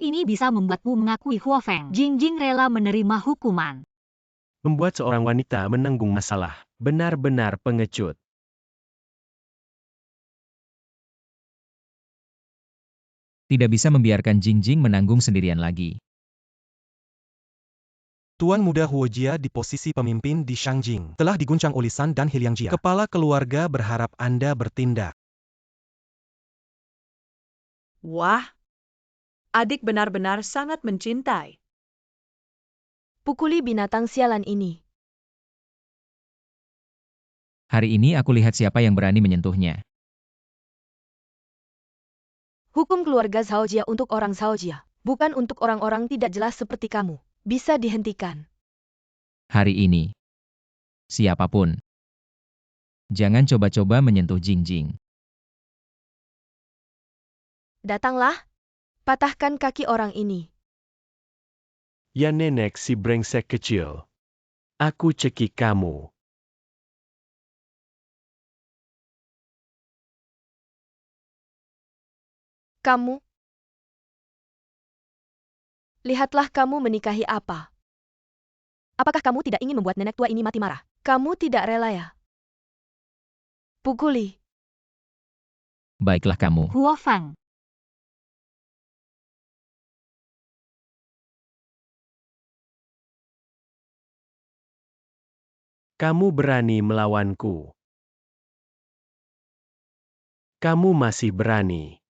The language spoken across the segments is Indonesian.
ini bisa membuatmu mengakui Huo Feng. Jingjing rela menerima hukuman. Membuat seorang wanita menanggung masalah, benar-benar pengecut. Tidak bisa membiarkan Jingjing menanggung sendirian lagi. Tuan Muda Huojia di posisi pemimpin di Shangjing telah diguncang oleh San dan Hiliangjia. Kepala keluarga berharap Anda bertindak. Wah, adik benar-benar sangat mencintai. Pukuli binatang sialan ini. Hari ini aku lihat siapa yang berani menyentuhnya. Hukum keluarga Zhaojia untuk orang Zhaojia, bukan untuk orang-orang tidak jelas seperti kamu. Bisa dihentikan. Hari ini. Siapapun. Jangan coba-coba menyentuh Jingjing. Datanglah. Patahkan kaki orang ini. Ya nenek si brengsek kecil. Aku cekik kamu. Kamu. Lihatlah kamu menikahi apa. Apakah kamu tidak ingin membuat nenek tua ini mati marah? Kamu tidak rela ya? Pukuli. Baiklah kamu. Huo Feng. Kamu berani melawanku. Kamu masih berani.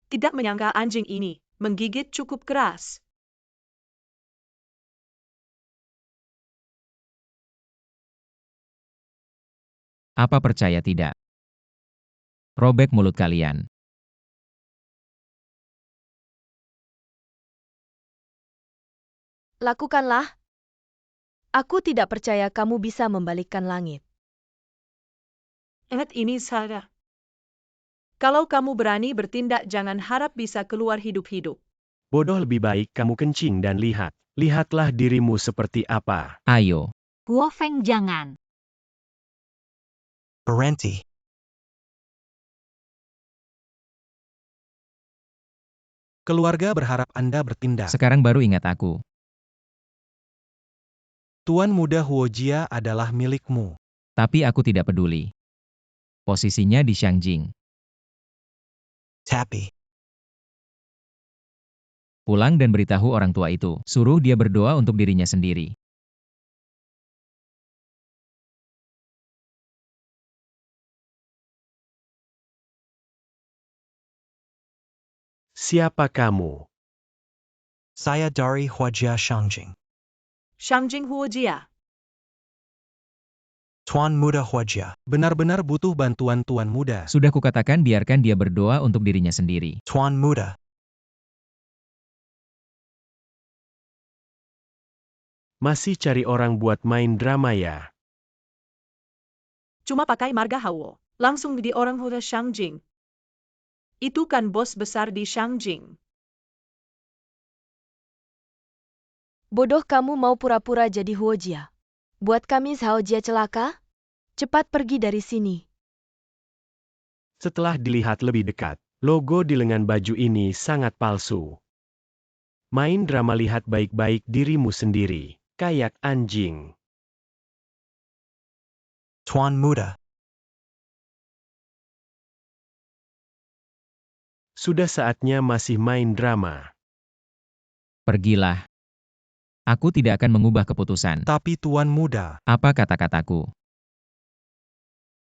Tidak menyangka anjing ini menggigit cukup keras. Apa percaya tidak? Robek mulut kalian. Lakukanlah. Aku tidak percaya kamu bisa membalikkan langit. Ingat ini, Sarah. Kalau kamu berani bertindak, jangan harap bisa keluar hidup-hidup. Bodoh, lebih baik kamu kencing dan lihat. Lihatlah dirimu seperti apa. Ayo. Huo Feng jangan. Berhenti. Keluarga berharap Anda bertindak. Sekarang baru ingat aku. Tuan Muda Huojia adalah milikmu. Tapi aku tidak peduli. Posisinya di Shangjing. Tapi. Pulang dan beritahu orang tua itu. Suruh dia berdoa untuk dirinya sendiri. Siapa kamu? Saya dari Huojia Shangjing. Shangjing Huojia. Tuan Muda Huojia benar-benar butuh bantuan Tuan Muda. Sudah kukatakan biarkan dia berdoa untuk dirinya sendiri. Tuan Muda. Masih cari orang buat main drama ya? Cuma pakai marga Hawo. Langsung di orang Huda Shangjing. Itu kan bos besar di Shangjing. Bodoh kamu mau pura-pura jadi Huojia. Buat kami Zhaojia celaka? Cepat pergi dari sini. Setelah dilihat lebih dekat, logo di lengan baju ini sangat palsu. Main drama, lihat baik-baik dirimu sendiri. Kayak anjing. Tuan Muda. Sudah saatnya masih main drama. Pergilah. Aku tidak akan mengubah keputusan. Tapi Tuan Muda. Apa kata-kataku?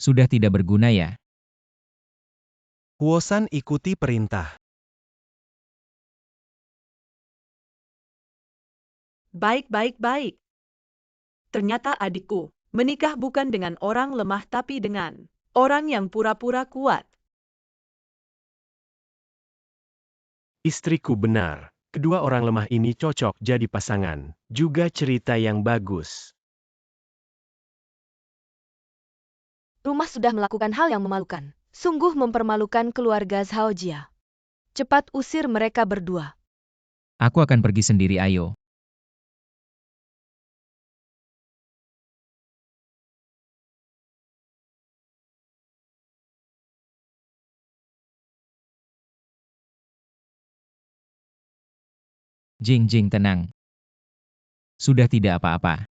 Sudah tidak berguna ya? Huosan ikuti perintah. Baik. Ternyata adikku menikah bukan dengan orang lemah tapi dengan orang yang pura-pura kuat. Istriku benar. Kedua orang lemah ini cocok jadi pasangan. Juga cerita yang bagus. Rumah sudah melakukan hal yang memalukan. Sungguh mempermalukan keluarga Zhaojia. Cepat usir mereka berdua. Aku akan pergi sendiri, ayo. Jing, tenang. Sudah tidak apa-apa.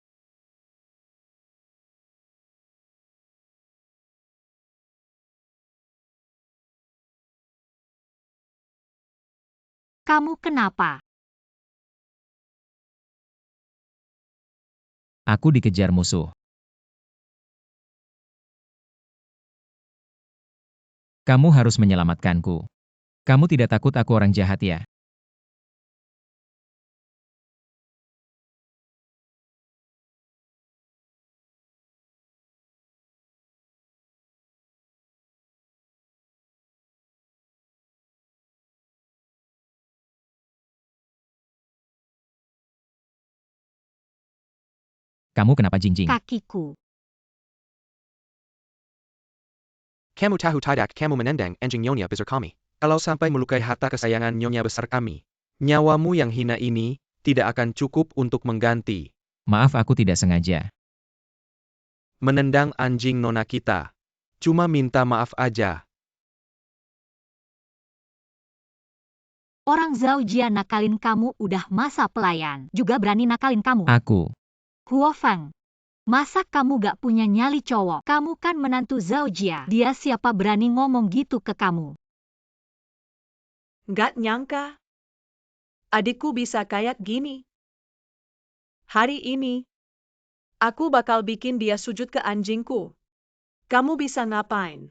Kamu kenapa? Aku dikejar musuh. Kamu harus menyelamatkanku. Kamu tidak takut aku orang jahat ya? Kamu kenapa, Jing? Kakiku. Kamu tahu tidak kamu menendang anjing nyonya besar kami. Kalau sampai melukai harta kesayangan nyonya besar kami, nyawamu yang hina ini tidak akan cukup untuk mengganti. Maaf, aku tidak sengaja. Menendang anjing nona kita. Cuma minta maaf aja. Orang Zaujia nakalin kamu udah masa pelayan. Juga berani nakalin kamu. Aku. Huo Feng. Masa kamu gak punya nyali cowok? Kamu kan menantu Zaujia. Dia siapa berani ngomong gitu ke kamu? Nggak nyangka. Adikku bisa kayak gini. Hari ini, aku bakal bikin dia sujud ke anjingku. Kamu bisa ngapain?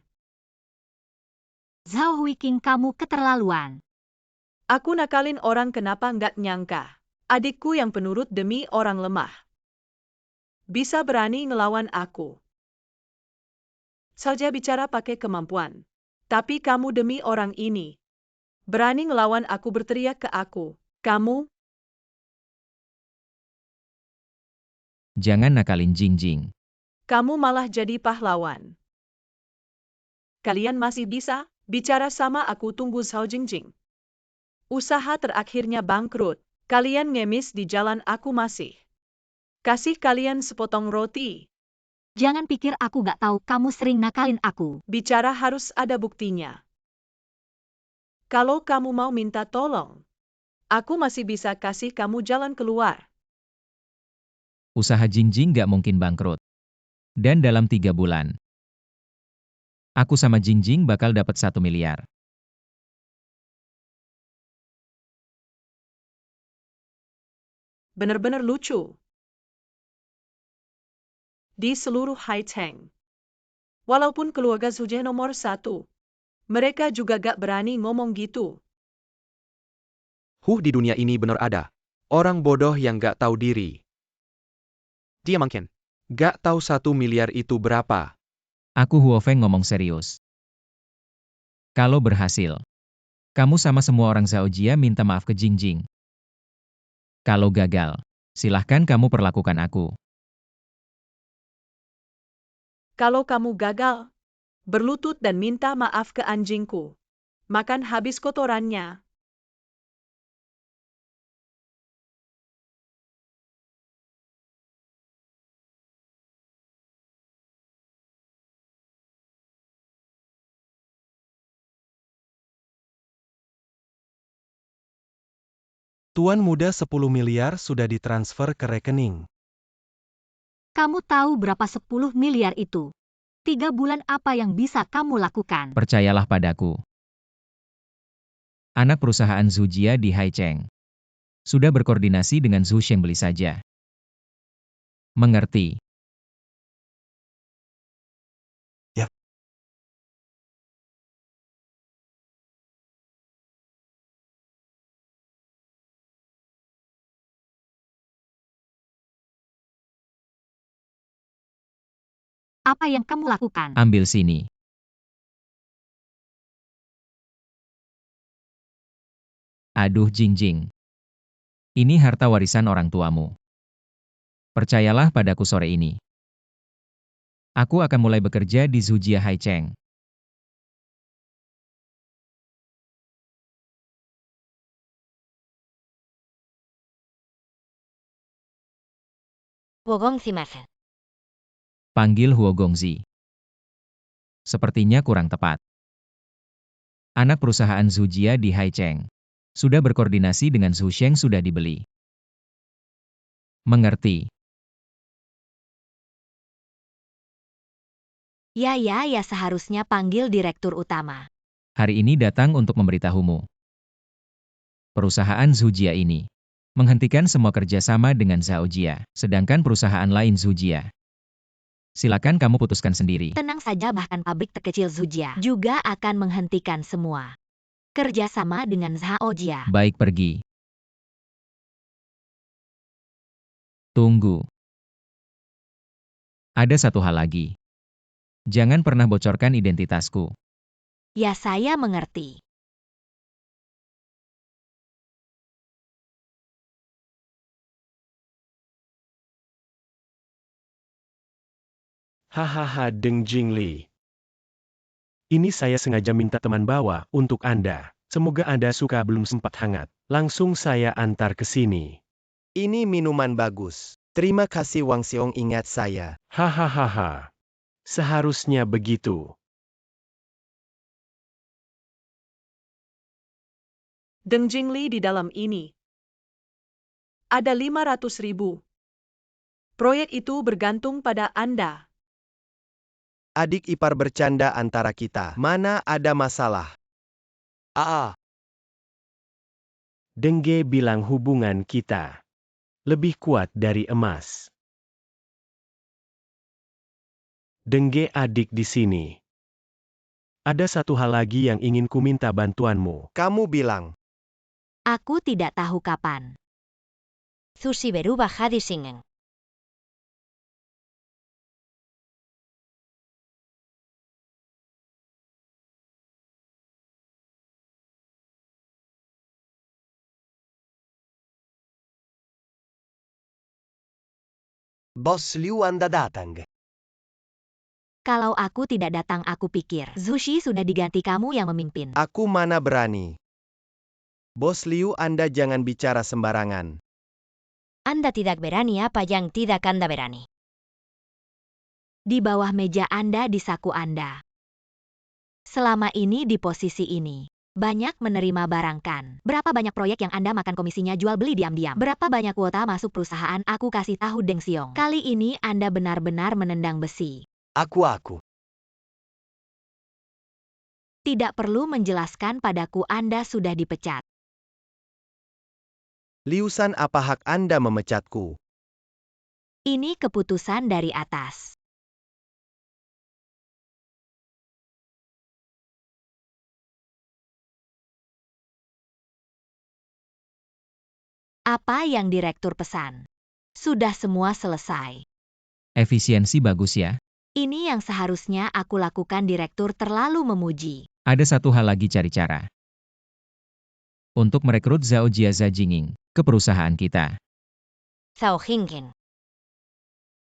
Zhao Huiqing, kamu keterlaluan. Aku nakalin orang, kenapa nggak nyangka. Adikku yang penurut demi orang lemah. Bisa berani ngelawan aku. Saja bicara pakai kemampuan. Tapi kamu demi orang ini. Berani ngelawan aku, berteriak ke aku. Kamu? Jangan nakalin Jing. Kamu malah jadi pahlawan. Kalian masih bisa bicara sama aku, tunggu Zhao Jingjing. Usaha terakhirnya bangkrut. Kalian ngemis di jalan, aku masih kasih kalian sepotong roti. Jangan pikir aku gak tahu kamu sering nakalin aku. Bicara harus ada buktinya. Kalau kamu mau minta tolong, aku masih bisa kasih kamu jalan keluar. Usaha Jing gak mungkin bangkrut. Dan dalam 3 bulan, aku sama Jing bakal dapat 1 miliar. Bener-bener lucu. Di seluruh Haiteng, walaupun keluarga Zuje nomor 1, mereka juga gak berani ngomong gitu. Di dunia ini bener ada orang bodoh yang gak tahu diri. Dia mungkin gak tahu 1 miliar itu berapa. Aku Huo Feng ngomong serius. Kalau berhasil, kamu sama semua orang Zaojia minta maaf ke Jing. Kalau gagal, silahkan kamu perlakukan aku. Kalau kamu gagal, berlutut dan minta maaf ke anjingku. Makan habis kotorannya. Tuan muda 10 miliar sudah ditransfer ke rekening. Kamu tahu berapa 10 miliar itu? 3 bulan apa yang bisa kamu lakukan? Percayalah padaku. Anak perusahaan Zujia di Haicheng sudah berkoordinasi dengan Zhu Sheng, beli saja. Mengerti? Ya. Apa yang kamu lakukan? Ambil sini. Aduh Jing. Ini harta warisan orang tuamu. Percayalah padaku sore ini. Aku akan mulai bekerja di Zujia Haicheng. Wogongzimasen. Panggil Huo Gongzi. Sepertinya kurang tepat. Anak perusahaan Zujia di Haicheng. Sudah berkoordinasi dengan Zhu Sheng sudah dibeli. Mengerti. Ya seharusnya panggil direktur utama. Hari ini datang untuk memberitahumu. Perusahaan Zujia ini menghentikan semua kerjasama dengan Zhaojia, sedangkan perusahaan lain Zujia. Silakan kamu putuskan sendiri. Tenang saja, bahkan pabrik terkecil Zujia juga akan menghentikan semua kerjasama dengan Zhaojia. Baik, pergi. Tunggu. Ada satu hal lagi. Jangan pernah bocorkan identitasku. Ya, saya mengerti. Hahaha Deng Jingli. Ini saya sengaja minta teman bawa untuk Anda. Semoga Anda suka, belum sempat hangat. Langsung saya antar ke sini. Ini minuman bagus. Terima kasih Wang Xiong, ingat saya. Hahaha. Seharusnya begitu. Deng Jingli di dalam ini. Ada 500.000. Proyek itu bergantung pada Anda. Adik ipar bercanda antara kita. Mana ada masalah? Dengge bilang hubungan kita lebih kuat dari emas. Dengge adik di sini. Ada satu hal lagi yang ingin ku minta bantuanmu. Kamu bilang. Aku tidak tahu kapan. Sushi berubah hadis singen. Bos Liu Anda datang. Kalau aku tidak datang, aku pikir Zushi sudah diganti kamu yang memimpin. Aku mana berani. Bos Liu, Anda jangan bicara sembarangan. Anda tidak berani apa yang tidak Anda berani? Di bawah meja Anda, di saku Anda. Selama ini di posisi ini. Banyak menerima barang kan. Berapa banyak proyek yang Anda makan komisinya jual beli diam-diam. Berapa banyak kuota masuk perusahaan, aku kasih tahu Deng Xiong. Kali ini Anda benar-benar menendang besi. Aku. Tidak perlu menjelaskan padaku, Anda sudah dipecat. Liusan, apa hak Anda memecatku? Ini keputusan dari atas. Apa yang direktur pesan? Sudah semua selesai. Efisiensi bagus ya. Ini yang seharusnya aku lakukan, direktur terlalu memuji. Ada satu hal lagi, cari cara untuk merekrut Zhao Jia Zhajinging ke perusahaan kita. Zhao Hingqin.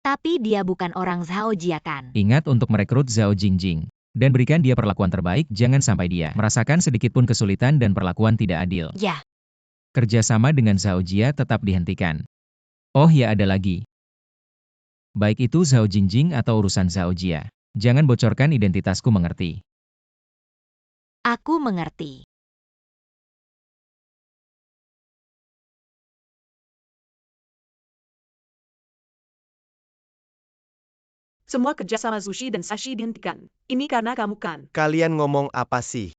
Tapi dia bukan orang Zhaojia kan? Ingat untuk merekrut Zhao Jingjing dan berikan dia perlakuan terbaik, jangan sampai dia merasakan sedikitpun kesulitan dan perlakuan tidak adil. Ya. Kerjasama dengan Zhaojia tetap dihentikan. Oh ya, ada lagi. Baik itu Zhao Jingjing atau urusan Zhaojia. Jangan bocorkan identitasku, mengerti? Aku mengerti. Semua kerjasama Sushi dan Sashi dihentikan. Ini karena kamu kan. Kalian ngomong apa sih?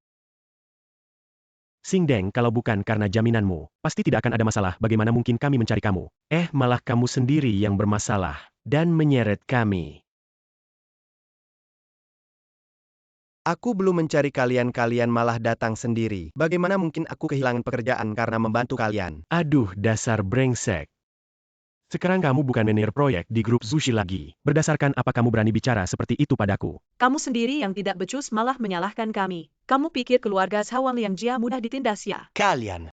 Sing Deng, kalau bukan karena jaminanmu, pasti tidak akan ada masalah. Bagaimana mungkin kami mencari kamu? Malah kamu sendiri yang bermasalah dan menyeret kami. Aku belum mencari kalian malah datang sendiri. Bagaimana mungkin aku kehilangan pekerjaan karena membantu kalian? Aduh, dasar brengsek. Sekarang kamu bukan manajer proyek di grup Zushi lagi. Berdasarkan apa kamu berani bicara seperti itu padaku? Kamu sendiri yang tidak becus malah menyalahkan kami. Kamu pikir keluarga Zhao Liang Jia mudah ditindas ya? Kalian.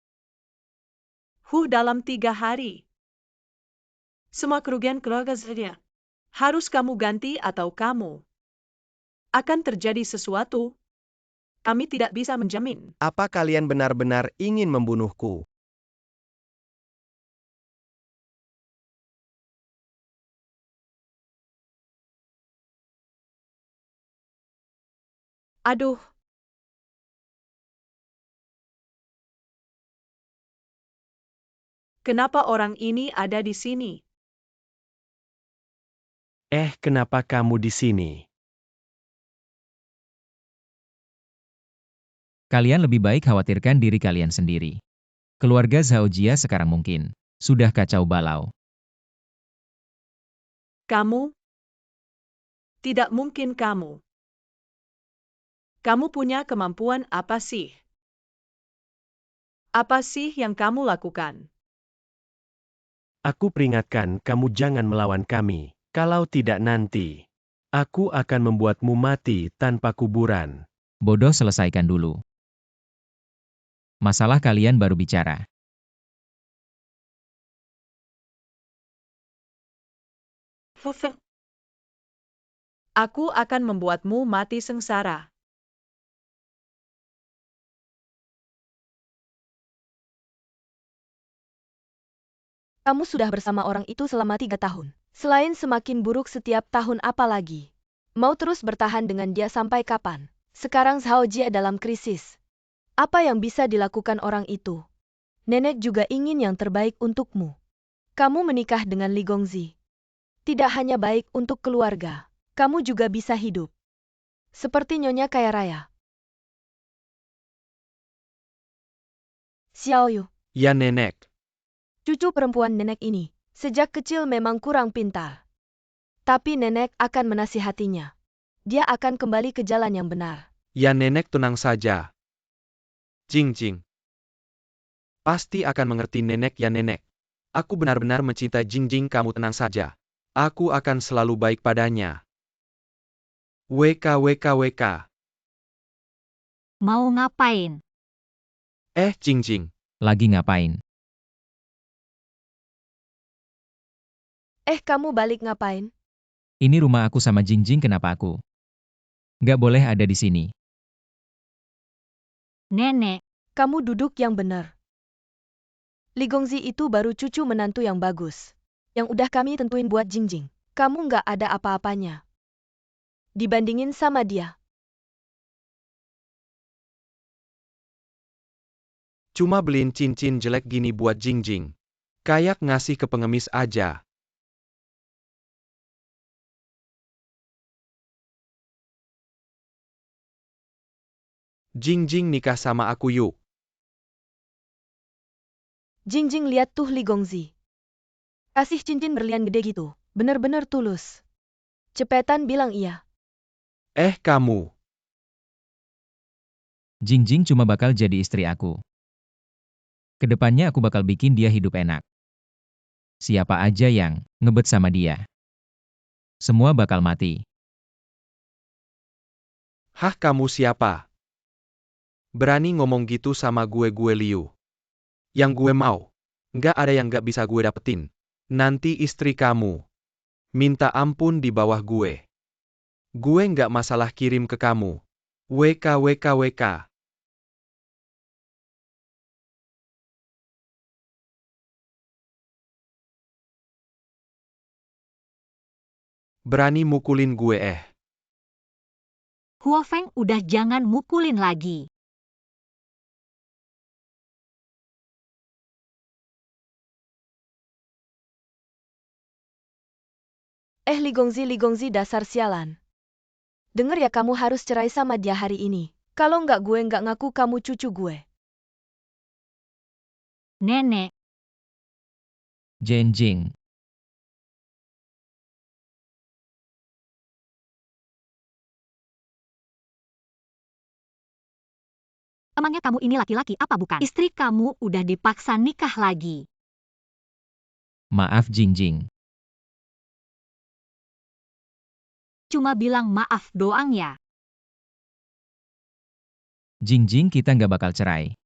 Dalam 3 hari. Semua kerugian keluarga Zhao harus kamu ganti atau kamu akan terjadi sesuatu. Kami tidak bisa menjamin. Apa kalian benar-benar ingin membunuhku? Aduh, kenapa orang ini ada di sini? Kenapa kamu di sini? Kalian lebih baik khawatirkan diri kalian sendiri. Keluarga Zhaojia sekarang mungkin sudah kacau balau. Kamu? Tidak mungkin kamu. Kamu punya kemampuan apa sih? Apa sih yang kamu lakukan? Aku peringatkan kamu jangan melawan kami. Kalau tidak nanti, aku akan membuatmu mati tanpa kuburan. Bodoh, selesaikan dulu. Masalah kalian baru bicara. Aku akan membuatmu mati sengsara. Kamu sudah bersama orang itu selama 3 tahun. Selain semakin buruk setiap tahun apalagi. Mau terus bertahan dengan dia sampai kapan? Sekarang Zhaojia dalam krisis. Apa yang bisa dilakukan orang itu? Nenek juga ingin yang terbaik untukmu. Kamu menikah dengan Li Gongzi. Tidak hanya baik untuk keluarga, kamu juga bisa hidup. Seperti Nyonya kaya raya. Xiaoyu, Ya nenek. cucu perempuan nenek ini, sejak kecil memang kurang pintar. Tapi nenek akan menasihatinya. Dia akan kembali ke jalan yang benar. Ya nenek, tenang saja. Jingjing. Pasti akan mengerti nenek ya nenek. Aku benar-benar mencintai Jingjing, kamu tenang saja. Aku akan selalu baik padanya. WKWKWK. Mau ngapain? Jingjing. Lagi ngapain? Kamu balik ngapain? Ini rumah aku sama Jingjing, kenapa aku nggak boleh ada di sini? Nenek, Kamu duduk yang benar. Li Gongzi itu baru cucu menantu yang bagus. Yang udah kami tentuin buat Jingjing. Kamu nggak ada apa-apanya. Dibandingin sama dia. Cuma beliin cincin jelek gini buat Jingjing. Kayak ngasih ke pengemis aja. Jingjing nikah sama aku yuk. Jingjing lihat tuh Li Gongzi. Kasih cincin berlian gede gitu. Bener-bener tulus. Cepetan bilang iya. Kamu. Jingjing cuma bakal jadi istri aku. Kedepannya aku bakal bikin dia hidup enak. Siapa aja yang ngebet sama dia, semua bakal mati. Hah, kamu siapa? Berani ngomong gitu sama gue Liu. Yang gue mau. Nggak ada yang nggak bisa gue dapetin. Nanti istri kamu minta ampun di bawah gue. Gue nggak masalah kirim ke kamu. WKWKWK. Berani mukulin gue Huo Feng udah jangan mukulin lagi. Li Gongzi dasar sialan. Dengar ya, kamu harus cerai sama dia hari ini. Kalau nggak gue nggak ngaku kamu cucu gue. Nenek, Jingjing, emangnya kamu ini laki-laki apa bukan? Istri kamu udah dipaksa nikah lagi. maaf Jingjing. Cuma bilang maaf doang ya. Jingjing, kita nggak bakal cerai.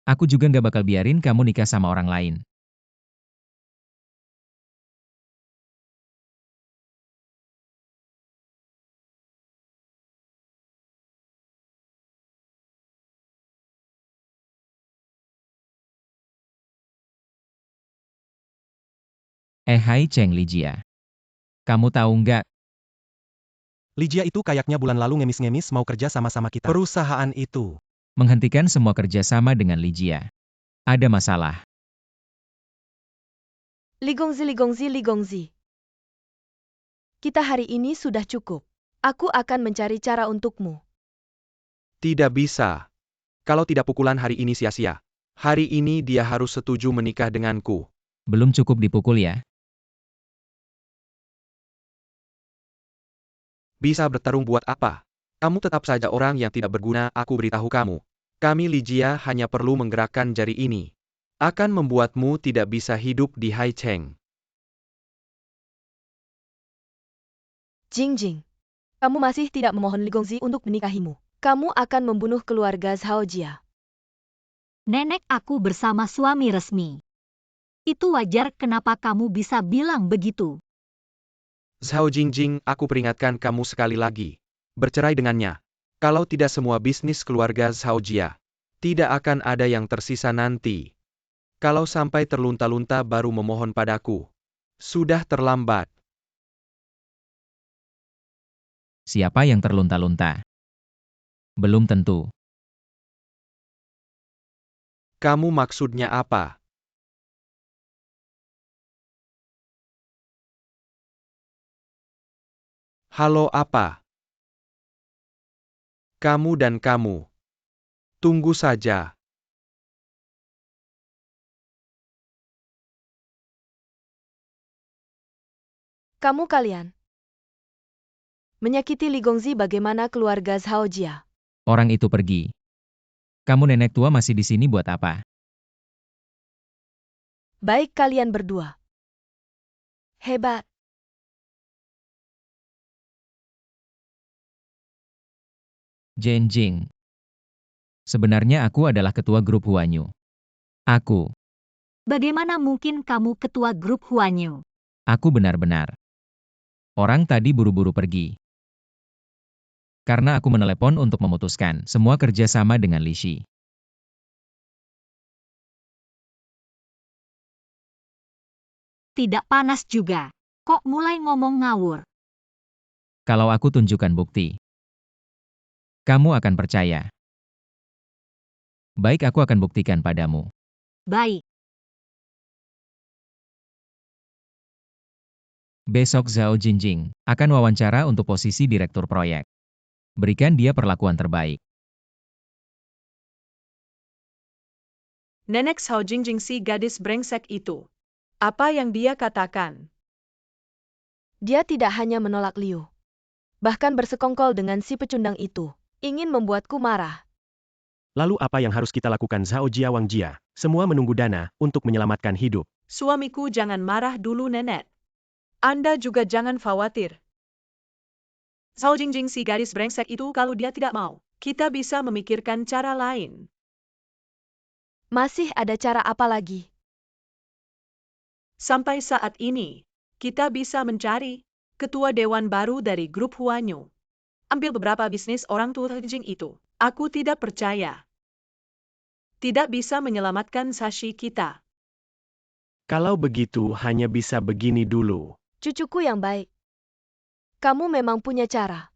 Aku juga nggak bakal biarin kamu nikah sama orang lain. Hai Cheng Lijia. Kamu tahu nggak? Lijia itu kayaknya bulan lalu ngemis-ngemis mau kerja sama-sama kita. Perusahaan itu. Menghentikan semua kerjasama dengan Lijia. Ada masalah. Li Gongzi. Kita hari ini sudah cukup. Aku akan mencari cara untukmu. Tidak bisa. Kalau tidak pukulan hari ini sia-sia. Hari ini dia harus setuju menikah denganku. Belum cukup dipukul ya? Bisa bertarung buat apa? Kamu tetap saja orang yang tidak berguna, aku beritahu kamu. Kami Lijia hanya perlu menggerakkan jari ini. Akan membuatmu tidak bisa hidup di Haicheng. Jingjing. Kamu masih tidak memohon Li Gongzi untuk menikahimu. Kamu akan membunuh keluarga Zhao Jia. Nenek aku bersama suami resmi. Itu wajar kenapa kamu bisa bilang begitu. Zhao Jingjing, aku peringatkan kamu sekali lagi. Bercerai dengannya. Kalau tidak semua bisnis keluarga Zhao Jia. Tidak akan ada yang tersisa nanti. Kalau sampai terlunta-lunta baru memohon padaku. Sudah terlambat. Siapa yang terlunta-lunta? Belum tentu. Kamu maksudnya apa? Halo apa? Kamu dan kamu. Tunggu saja. Kamu kalian. Menyakiti Li Gongzi bagaimana keluarga Zhao Jia. Orang itu pergi. Kamu nenek tua masih di sini buat apa? Baik kalian berdua. Hebat. Jingjing. Sebenarnya aku adalah ketua grup Huanyu. Aku Bagaimana mungkin kamu ketua grup Huanyu? benar-benar. Orang tadi buru-buru pergi. Karena aku menelepon untuk memutuskan semua kerjasama dengan Li Shi. Tidak panas juga. Kok mulai ngomong ngawur? Kalau aku tunjukkan bukti, kamu akan percaya. Baik, aku akan buktikan padamu. Baik. Besok Zhao Jingjing akan wawancara untuk posisi direktur proyek. Berikan dia perlakuan terbaik. Nenek Zhao Jingjing si gadis brengsek itu. Apa yang dia katakan? Dia tidak hanya menolak Liu. Bahkan bersekongkol dengan si pecundang itu. Ingin membuatku marah. Lalu apa yang harus kita lakukan Zhao Jia Wang Jia? Semua menunggu dana untuk menyelamatkan hidup. Suamiku jangan marah dulu nenek. Anda juga jangan khawatir. Zhao Jingjing si gadis brengsek itu kalau dia tidak mau, kita bisa memikirkan cara lain. Masih ada cara apa lagi? Sampai saat ini, kita bisa mencari ketua dewan baru dari grup Huanyu. Ambil beberapa bisnis orang tua Jingjing itu. Aku tidak percaya. Tidak bisa menyelamatkan Sashi kita. Kalau begitu hanya bisa begini dulu. Cucuku yang baik. Kamu memang punya cara.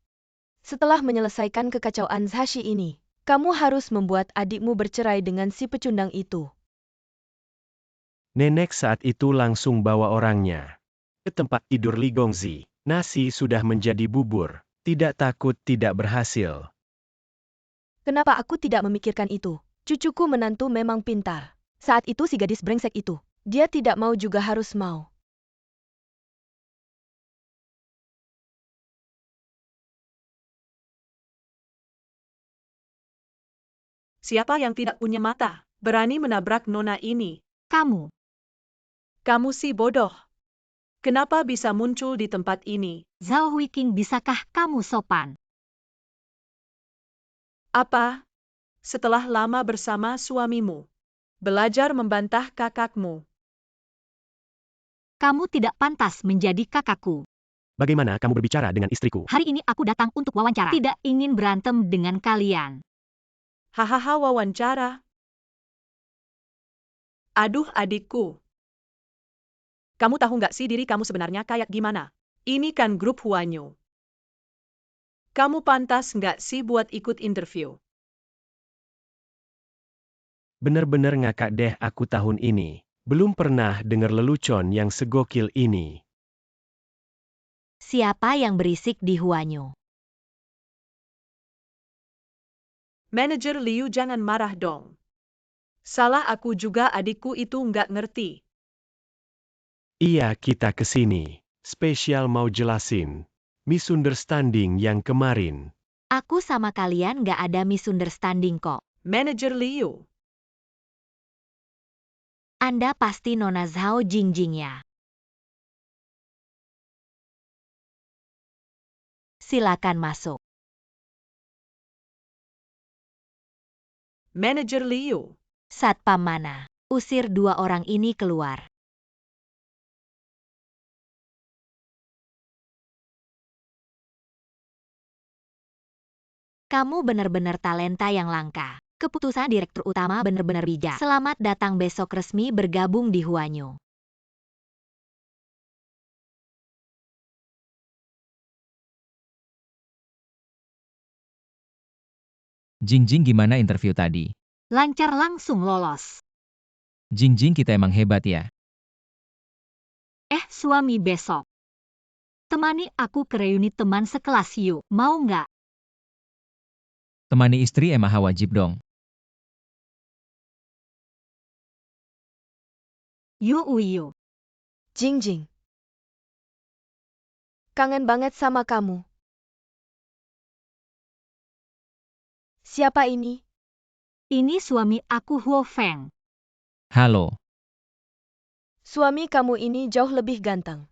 Setelah menyelesaikan kekacauan Sashi ini, kamu harus membuat adikmu bercerai dengan si pecundang itu. Nenek saat itu langsung bawa orangnya ke tempat tidur Li Gongzi. Nasi sudah menjadi bubur. Tidak takut tidak berhasil. Kenapa aku tidak memikirkan itu? Cucuku menantu memang pintar. Saat itu si gadis brengsek itu. Dia tidak mau juga harus mau. Siapa yang tidak punya mata, berani menabrak nona ini? Kamu. Kamu si bodoh. Kenapa bisa muncul di tempat ini? Zhao Huiqing, bisakah kamu sopan? Apa? Setelah lama bersama suamimu, belajar membantah kakakmu. Kamu tidak pantas menjadi kakakku. Bagaimana kamu berbicara dengan istriku? Hari ini aku datang untuk wawancara. Tidak ingin berantem dengan kalian. Hahaha, wawancara. Aduh adikku. Kamu tahu nggak sih diri kamu sebenarnya kayak gimana? Ini kan grup Huanyu. Kamu pantas nggak sih buat ikut interview? Bener-bener ngakak deh aku tahun ini. Belum pernah denger lelucon yang segokil ini. Siapa yang berisik di Huanyo? Manajer Liu, jangan marah dong. Salah aku juga, adikku itu nggak ngerti. Iya, kita kesini. Spesial mau jelasin. Misunderstanding yang kemarin. Aku sama kalian gak ada misunderstanding kok. Manajer Liu, Anda pasti Nona Zhao Jingjing ya. Silakan masuk. Manajer Liu. Satpam mana? Usir dua orang ini keluar. Kamu benar-benar talenta yang langka. Keputusan direktur utama benar-benar bijak. Selamat datang besok resmi bergabung di Huanyo. Jingjing, gimana interview tadi? Lancar, langsung lolos. Jingjing, kita emang hebat ya. Suami besok. Temani aku ke reuni teman sekelas yuk. Mau nggak? Temani istri emang wajib dong. Yuk Uyu. Jingjing. Kangen banget sama kamu. Siapa ini? Ini suami aku Huo Feng. Halo. Suami kamu ini jauh lebih ganteng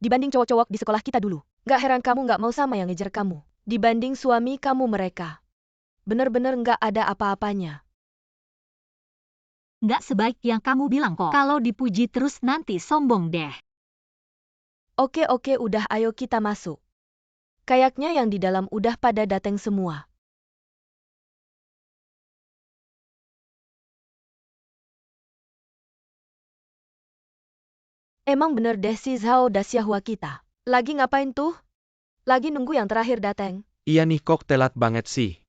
dibanding cowok-cowok di sekolah kita dulu. Gak heran kamu gak mau sama yang ngejar kamu. Dibanding suami kamu mereka. Bener-bener gak ada apa-apanya. Nggak sebaik yang kamu bilang kok. Kalau dipuji terus nanti sombong deh. Oke, udah, ayo kita masuk. Kayaknya yang di dalam udah pada dateng semua. Emang bener deh si Zhao Dasyahua kita. Lagi ngapain tuh? Lagi nunggu yang terakhir dateng. Iya nih, kok telat banget sih.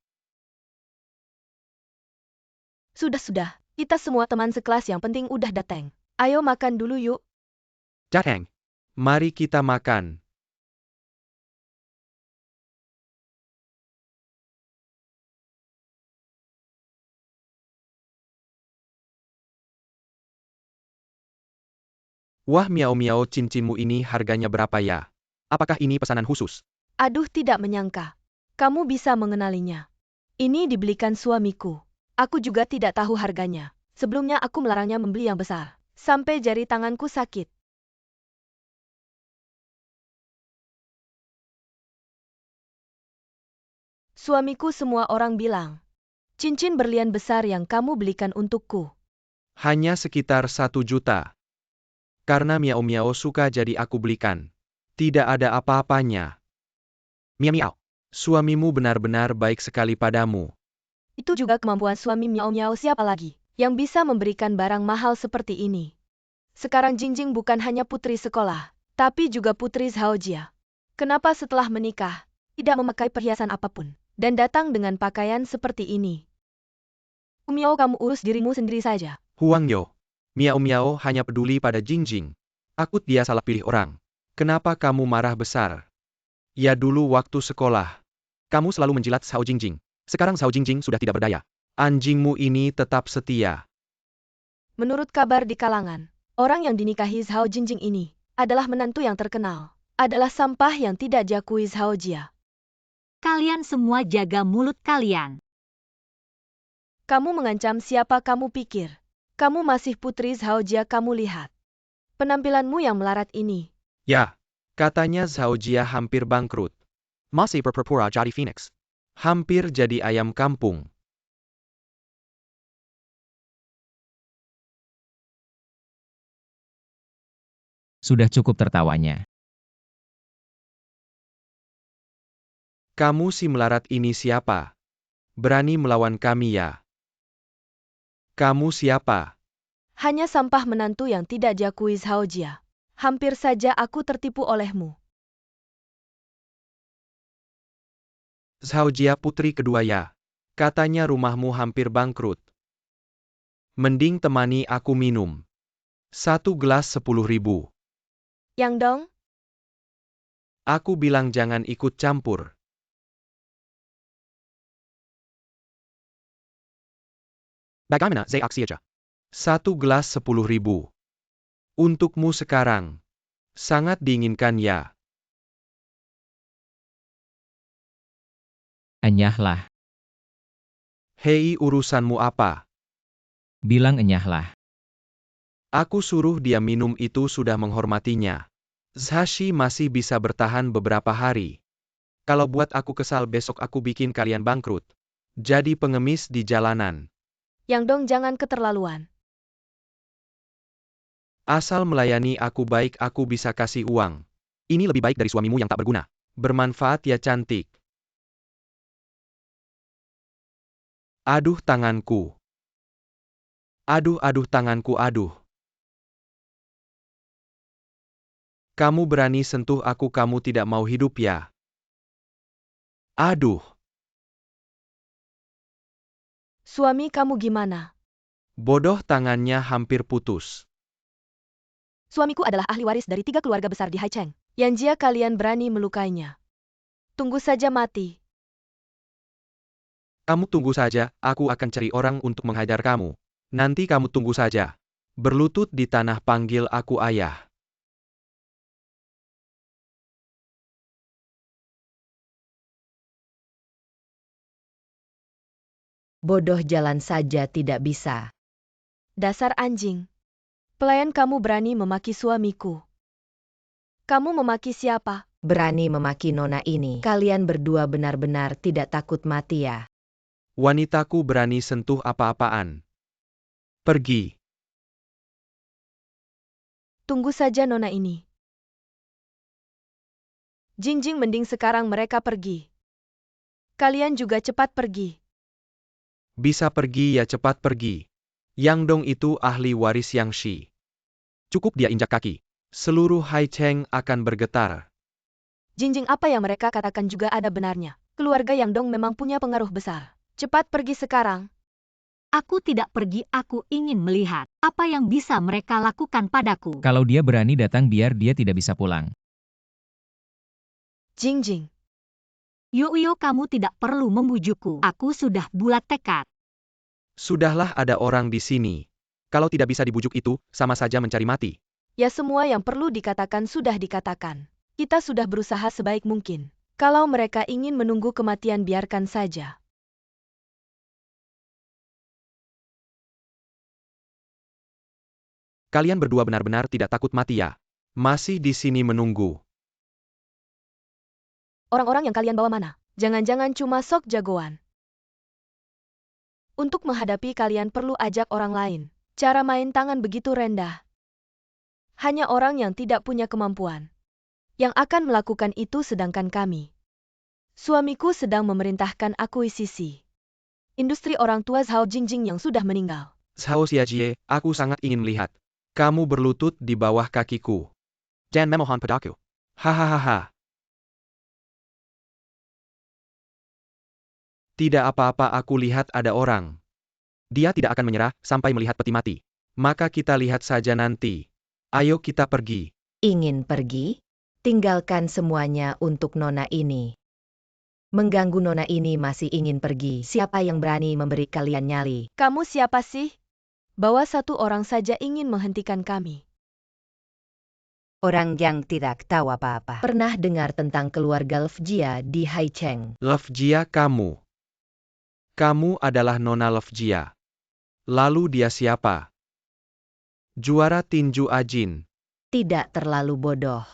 Sudah. Kita semua teman sekelas yang penting udah dateng. Ayo makan dulu yuk. Dateng. Mari kita makan. Wah, miau-miau, cincinmu ini harganya berapa ya? Apakah ini pesanan khusus? Aduh, tidak menyangka. Kamu bisa mengenalinya. Ini dibelikan suamiku. Aku juga tidak tahu harganya. Sebelumnya aku melarangnya membeli yang besar. Sampai jari tanganku sakit. Suamiku, semua orang bilang. Cincin berlian besar yang kamu belikan untukku. Hanya sekitar 1 juta. Karena miau-miau suka jadi aku belikan. Tidak ada apa-apanya. Miau-miau, suamimu benar-benar baik sekali padamu. Itu juga kemampuan suami miau-miau, siapa lagi yang bisa memberikan barang mahal seperti ini. Sekarang Jingjing bukan hanya putri sekolah, tapi juga putri Zhaojia. Kenapa setelah menikah, tidak memakai perhiasan apapun, dan datang dengan pakaian seperti ini? Miau, kamu urus dirimu sendiri saja. Huang Yo, miau-miau hanya peduli pada Jingjing. Aku dia salah pilih orang. Kenapa kamu marah besar? Ya dulu waktu sekolah. Kamu selalu menjilat Zhao Jingjing. Sekarang Zhao Jingjing sudah tidak berdaya. Anjingmu ini tetap setia. Menurut kabar di kalangan, orang yang dinikahi Zhao Jingjing ini adalah menantu yang terkenal. Adalah sampah yang tidak diakui Zhaojia. Kalian semua jaga mulut kalian. Kamu mengancam siapa kamu pikir? Kamu masih putri Zhaojia, kamu lihat. Penampilanmu yang melarat ini. Ya, katanya Zhaojia hampir bangkrut. Masih berpura-pura jadi Phoenix. Hampir jadi ayam kampung. Sudah cukup tertawanya. Kamu si melarat ini siapa? Berani melawan kami ya? Kamu siapa? Hanya sampah menantu yang tidak diakui Zhaojia. Hampir saja aku tertipu olehmu. Zhaojia putri kedua ya. Katanya rumahmu hampir bangkrut. Mending temani aku minum. 1 gelas 10.000. Yang Dong, Aku bilang jangan ikut campur. Bagaimana Zai aksi aja? 1 gelas 10.000. Untukmu sekarang. Sangat diinginkan ya. Enyahlah. Hei, urusanmu apa? Bilang enyahlah. Aku suruh dia minum itu sudah menghormatinya. Zhashi masih bisa bertahan beberapa hari. Kalau buat aku kesal besok aku bikin kalian bangkrut. Jadi pengemis di jalanan. Yang Dong jangan keterlaluan. Asal melayani aku baik aku bisa kasih uang. Ini lebih baik dari suamimu yang tak berguna. Bermanfaat ya cantik. Aduh tanganku. Aduh tanganku aduh. Kamu berani sentuh aku kamu tidak mau hidup ya? Aduh. Suami kamu gimana? Bodoh tangannya hampir putus. Suamiku adalah ahli waris dari 3 keluarga besar di Haicheng. Yang jia kalian berani melukainya. Tunggu saja mati. Kamu tunggu saja, aku akan cari orang untuk menghajar kamu. Nanti kamu tunggu saja. Berlutut di tanah panggil aku ayah. Bodoh jalan saja tidak bisa. Dasar anjing. Pelayan kamu berani memaki suamiku. Kamu memaki siapa? Berani memaki nona ini. Kalian berdua benar-benar tidak takut mati ya. Wanitaku berani sentuh apa-apaan. Pergi. Tunggu saja nona ini. Jingjing mending sekarang mereka pergi. Kalian juga cepat pergi. Bisa pergi ya cepat pergi. Yang Dong itu ahli waris Yang Shi. Cukup dia injak kaki. Seluruh Haicheng akan bergetar. Jingjing apa yang mereka katakan juga ada benarnya. Keluarga Yang Dong memang punya pengaruh besar. Cepat pergi sekarang. Aku tidak pergi, aku ingin melihat apa yang bisa mereka lakukan padaku. Kalau dia berani datang biar dia tidak bisa pulang. Jingjing. Yo, kamu tidak perlu membujukku. Aku sudah bulat tekad. Sudahlah ada orang di sini. Kalau tidak bisa dibujuk itu, sama saja mencari mati. Ya semua yang perlu dikatakan sudah dikatakan. Kita sudah berusaha sebaik mungkin. Kalau mereka ingin menunggu kematian biarkan saja. Kalian berdua benar-benar tidak takut mati ya? Masih di sini menunggu. Orang-orang yang kalian bawa mana? Jangan-jangan cuma sok jagoan. Untuk menghadapi kalian perlu ajak orang lain. Cara main tangan begitu rendah. Hanya orang yang tidak punya kemampuan yang akan melakukan itu sedangkan kami. Suamiku sedang memerintahkan akuisisi industri orang tua Zhao Jingjing yang sudah meninggal. Zhao Xiajie, aku sangat ingin melihat. Kamu berlutut di bawah kakiku. Jangan memohon padaku. Hahaha. Tidak apa-apa aku lihat ada orang. Dia tidak akan menyerah sampai melihat peti mati. Maka kita lihat saja nanti. Ayo kita pergi. Ingin pergi? Tinggalkan semuanya untuk nona ini. Mengganggu nona ini masih ingin pergi. Siapa yang berani memberi kalian nyali? Kamu siapa sih? Bawa satu orang saja ingin menghentikan kami. Orang yang tidak tahu apa-apa. Pernah dengar tentang keluarga Lefjia di Haicheng? Lefjia kamu. Kamu adalah Nona Lefjia. Lalu dia siapa? Juara tinju Ajin. Tidak terlalu bodoh.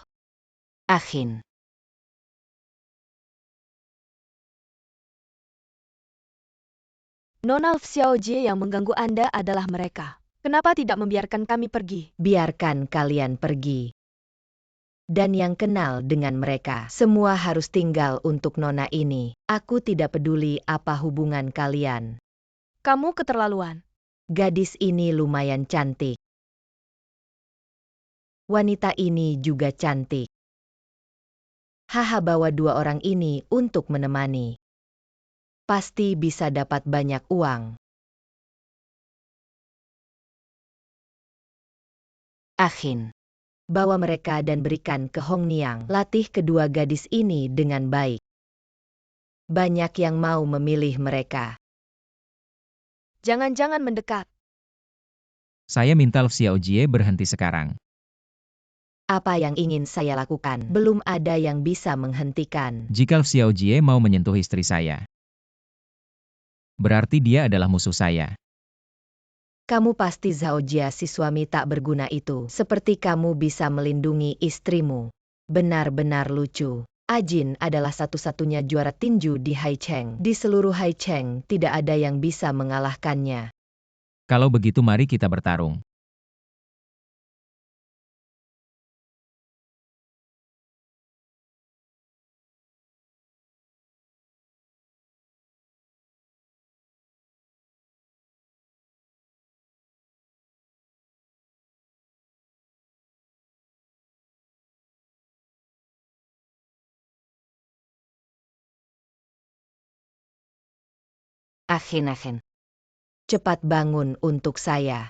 Akhin. Nona Xiaojie yang mengganggu Anda adalah mereka. Kenapa tidak membiarkan kami pergi? Biarkan kalian pergi. Dan yang kenal dengan mereka, semua harus tinggal untuk nona ini. Aku tidak peduli apa hubungan kalian. Kamu keterlaluan. Gadis ini lumayan cantik. Wanita ini juga cantik. Haha, bawa 2 orang ini untuk menemani. pasti bisa dapat banyak uang. Akhin, bawa mereka dan berikan ke Hong Niang. Latih kedua gadis ini dengan baik. Banyak yang mau memilih mereka. Jangan-jangan mendekat. Saya minta Xiaojie berhenti sekarang. Apa yang ingin saya lakukan? Belum ada yang bisa menghentikan. Jika Xiaojie mau menyentuh istri saya, berarti dia adalah musuh saya. Kamu pasti Zhao Jia si suami tak berguna itu. Seperti kamu bisa melindungi istrimu. Benar-benar lucu. Ajin adalah satu-satunya juara tinju di Haicheng. Di seluruh Haicheng tidak ada yang bisa mengalahkannya. Kalau begitu mari kita bertarung. Akhin. Cepat bangun untuk saya.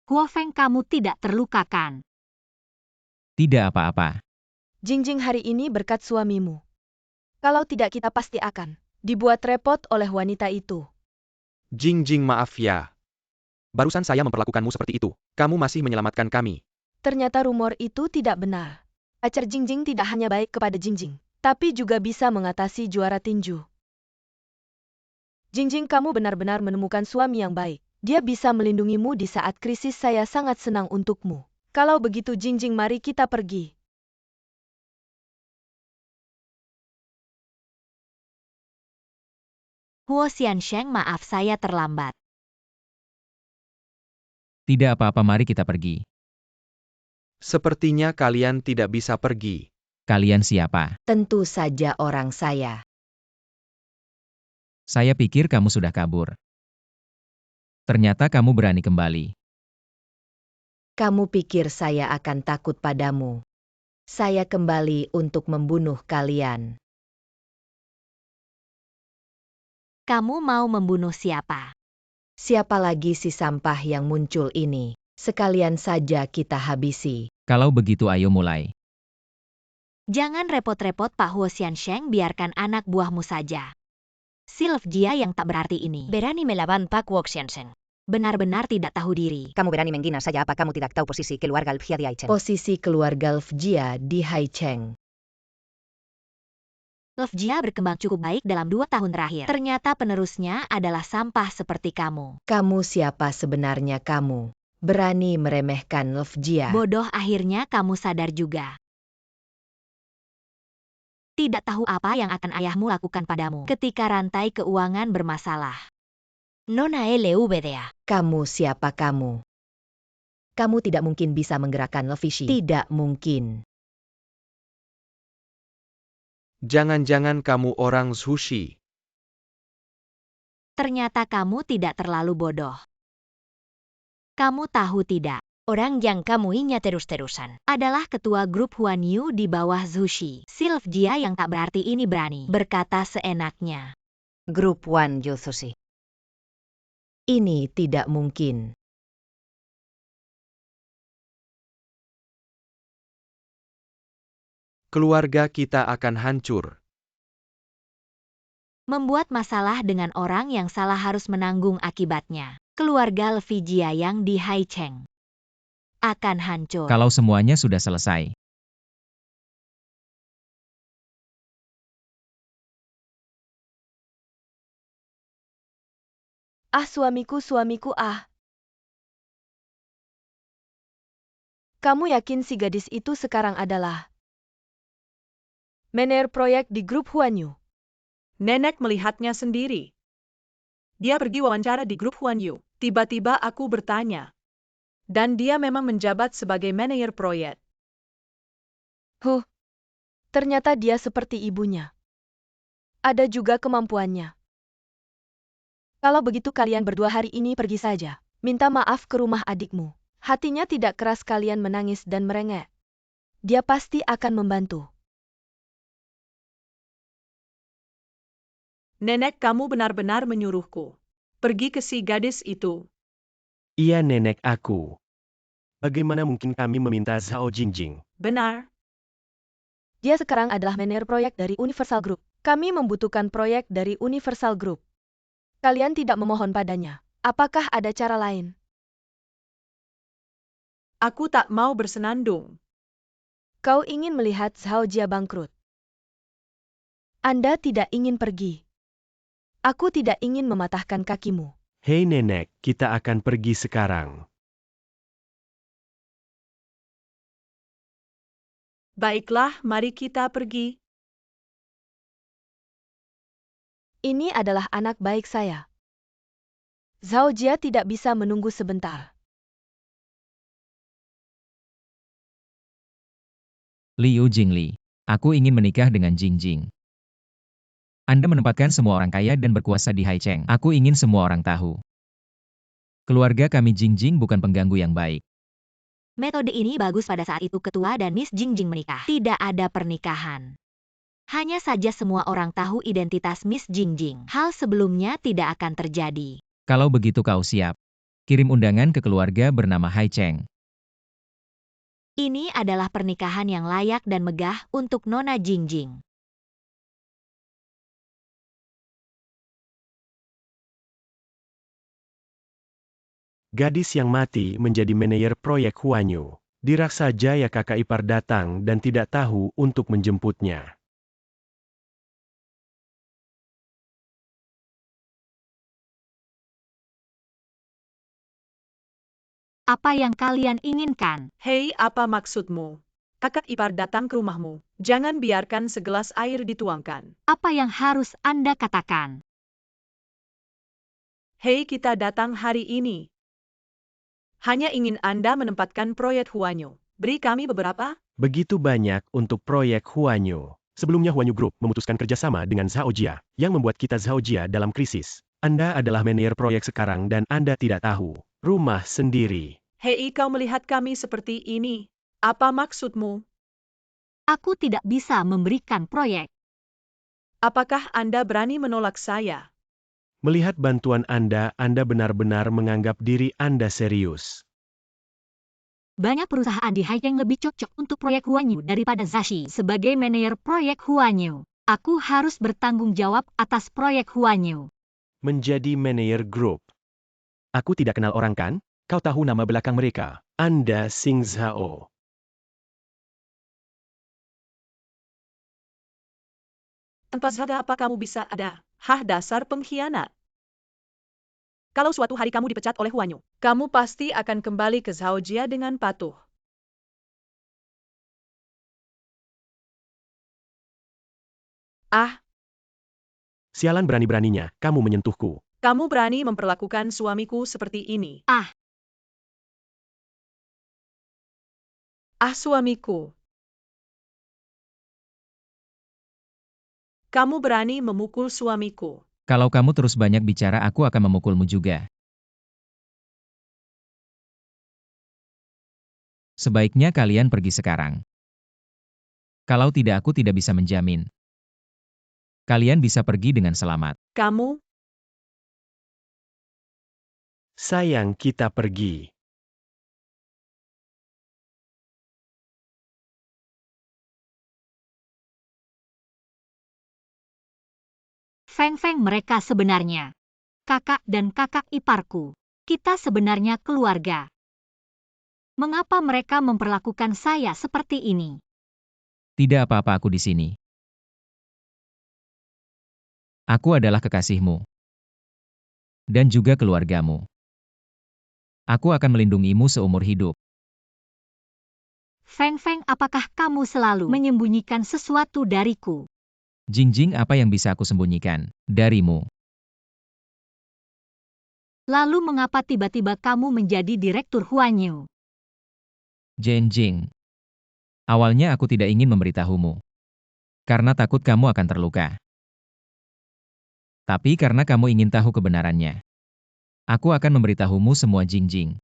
Huofeng, kamu tidak terlukakan. Tidak apa-apa. Jingjing hari ini berkat suamimu. Kalau tidak kita pasti akan dibuat repot oleh wanita itu. Jingjing, maaf ya. Barusan saya memperlakukanmu seperti itu. Kamu masih menyelamatkan kami. Ternyata rumor itu tidak benar. Pacar Jingjing tidak hanya baik kepada Jingjing, tapi juga bisa mengatasi juara tinju. Jingjing, kamu benar-benar menemukan suami yang baik. Dia bisa melindungimu di saat krisis. Saya sangat senang untukmu. Kalau begitu Jingjing, mari kita pergi. Huo Xiansheng, maaf saya terlambat. Tidak apa-apa, mari kita pergi. Sepertinya kalian tidak bisa pergi. Kalian siapa? Tentu saja orang saya. Saya pikir kamu sudah kabur. Ternyata kamu berani kembali. Kamu pikir saya akan takut padamu? Saya kembali untuk membunuh kalian. Kamu mau membunuh siapa? Siapa lagi si sampah yang muncul ini? Sekalian saja kita habisi. Kalau begitu ayo mulai. Jangan repot-repot Pak Huo Xiansheng, biarkan anak buahmu saja. Silv Jia yang tak berarti ini berani melawan Pak Huo Xiansheng. Benar-benar tidak tahu diri. Kamu berani menghina saya, apa kamu tidak tahu posisi keluarga Lfjia di Haicheng? Posisi keluarga Lfjia di Haicheng. Lfjia berkembang cukup baik dalam 2 tahun terakhir. Ternyata penerusnya adalah sampah seperti kamu. Kamu siapa sebenarnya kamu? Berani meremehkan Lfjia. Bodoh, akhirnya kamu sadar juga. Tidak tahu apa yang akan ayahmu lakukan padamu ketika rantai keuangan bermasalah. Nona LVDA. Kamu siapa kamu? Kamu tidak mungkin bisa menggerakkan Lvishi. Tidak mungkin. Jangan-jangan kamu orang Zushi. Ternyata kamu tidak terlalu bodoh. Kamu tahu tidak, orang yang kamu ingat terus-terusan adalah ketua grup Huan Yu di bawah Zushi. Silv Jia yang tak berarti ini berani berkata seenaknya. Grup Huan Yu Zushi. Ini tidak mungkin. Keluarga kita akan hancur. Membuat masalah dengan orang yang salah harus menanggung akibatnya. Keluarga Lvijia yang di Haicheng akan hancur. Kalau semuanya sudah selesai. Suamiku, Kamu yakin si gadis itu sekarang adalah manajer proyek di grup Huan Yu? Nenek melihatnya sendiri. Dia pergi wawancara di grup Huan Yu. Tiba-tiba aku bertanya. Dan dia memang menjabat sebagai manajer proyek. Ternyata dia seperti ibunya. Ada juga kemampuannya. Kalau begitu kalian berdua hari ini pergi saja. Minta maaf ke rumah adikmu. Hatinya tidak keras kalian menangis dan merengek. Dia pasti akan membantu. Nenek, kamu benar-benar menyuruhku pergi ke si gadis itu. Iya nenek aku. Bagaimana mungkin kami meminta Zhao Jingjing? Benar. Dia sekarang adalah manajer proyek dari Universal Group. Kami membutuhkan proyek dari Universal Group. Kalian tidak memohon padanya. Apakah ada cara lain? Aku tak mau bersenandung. Kau ingin melihat Zhao Jia bangkrut. Anda tidak ingin pergi. Aku tidak ingin mematahkan kakimu. Hei nenek, kita akan pergi sekarang. Baiklah, mari kita pergi. Ini adalah anak baik saya. Zhao Jia tidak bisa menunggu sebentar. Liu Jingli, aku ingin menikah dengan Jingjing. Anda menempatkan semua orang kaya dan berkuasa di Haicheng. Aku ingin semua orang tahu. Keluarga kami Jingjing bukan pengganggu yang baik. Metode ini bagus pada saat itu ketua dan Miss Jingjing menikah. Tidak ada pernikahan. Hanya saja semua orang tahu identitas Miss Jingjing. Hal sebelumnya tidak akan terjadi. Kalau begitu kau siap. Kirim undangan ke keluarga bernama Haicheng. Ini adalah pernikahan yang layak dan megah untuk Nona Jingjing. Gadis yang mati menjadi manajer proyek Huanyu. Diraksa Jaya kakak ipar datang dan tidak tahu untuk menjemputnya. Apa yang kalian inginkan? Hei, apa maksudmu? Kakak ipar datang ke rumahmu. Jangan biarkan segelas air dituangkan. Apa yang harus Anda katakan? Hei, kita datang hari ini. Hanya ingin Anda menempatkan proyek Huanyu. Beri kami beberapa. Begitu banyak untuk proyek Huanyu. Sebelumnya Huanyu Group memutuskan kerjasama dengan Zhao Jia, yang membuat kita Zhao Jia dalam krisis. Anda adalah manajer proyek sekarang dan Anda tidak tahu. Rumah sendiri. Hei, kau melihat kami seperti ini. Apa maksudmu? Aku tidak bisa memberikan proyek. Apakah Anda berani menolak saya? Melihat bantuan Anda benar-benar menganggap diri Anda serius. Banyak perusahaan di Haicheng lebih cocok untuk proyek Huanyu daripada Zashi sebagai manajer proyek Huanyu. Aku harus bertanggung jawab atas proyek Huanyu. Menjadi manajer grup. Aku tidak kenal orang kan? Kau tahu nama belakang mereka. Anda Xing Zhao. Tanpa sadar apa kamu bisa ada? Hah, dasar pengkhianat. Kalau suatu hari kamu dipecat oleh Huanyu, kamu pasti akan kembali ke Zhao Jia dengan patuh. Ah, Sialan berani-beraninya, kamu menyentuhku. kamu berani memperlakukan suamiku seperti ini. Ah. Ah, suamiku. Kamu berani memukul suamiku. Kalau kamu terus banyak bicara aku akan memukulmu juga. Sebaiknya kalian pergi sekarang. Kalau tidak aku tidak bisa menjamin. Kalian bisa pergi dengan selamat. Kamu, Sayang kita pergi. Feng-feng mereka sebenarnya. Kakak dan kakak iparku. Kita sebenarnya keluarga. Mengapa mereka memperlakukan saya seperti ini? Tidak apa-apa aku di sini. Aku adalah kekasihmu. Dan juga keluargamu. Aku akan melindungimu seumur hidup. Feng-feng, apakah kamu selalu menyembunyikan sesuatu dariku? Jingjing, apa yang bisa aku sembunyikan darimu? Lalu mengapa tiba-tiba kamu menjadi direktur Huanyu? Jingjing. Awalnya aku tidak ingin memberitahumu. Karena takut kamu akan terluka. Tapi karena kamu ingin tahu kebenarannya. Aku akan memberitahumu semua, Jingjing.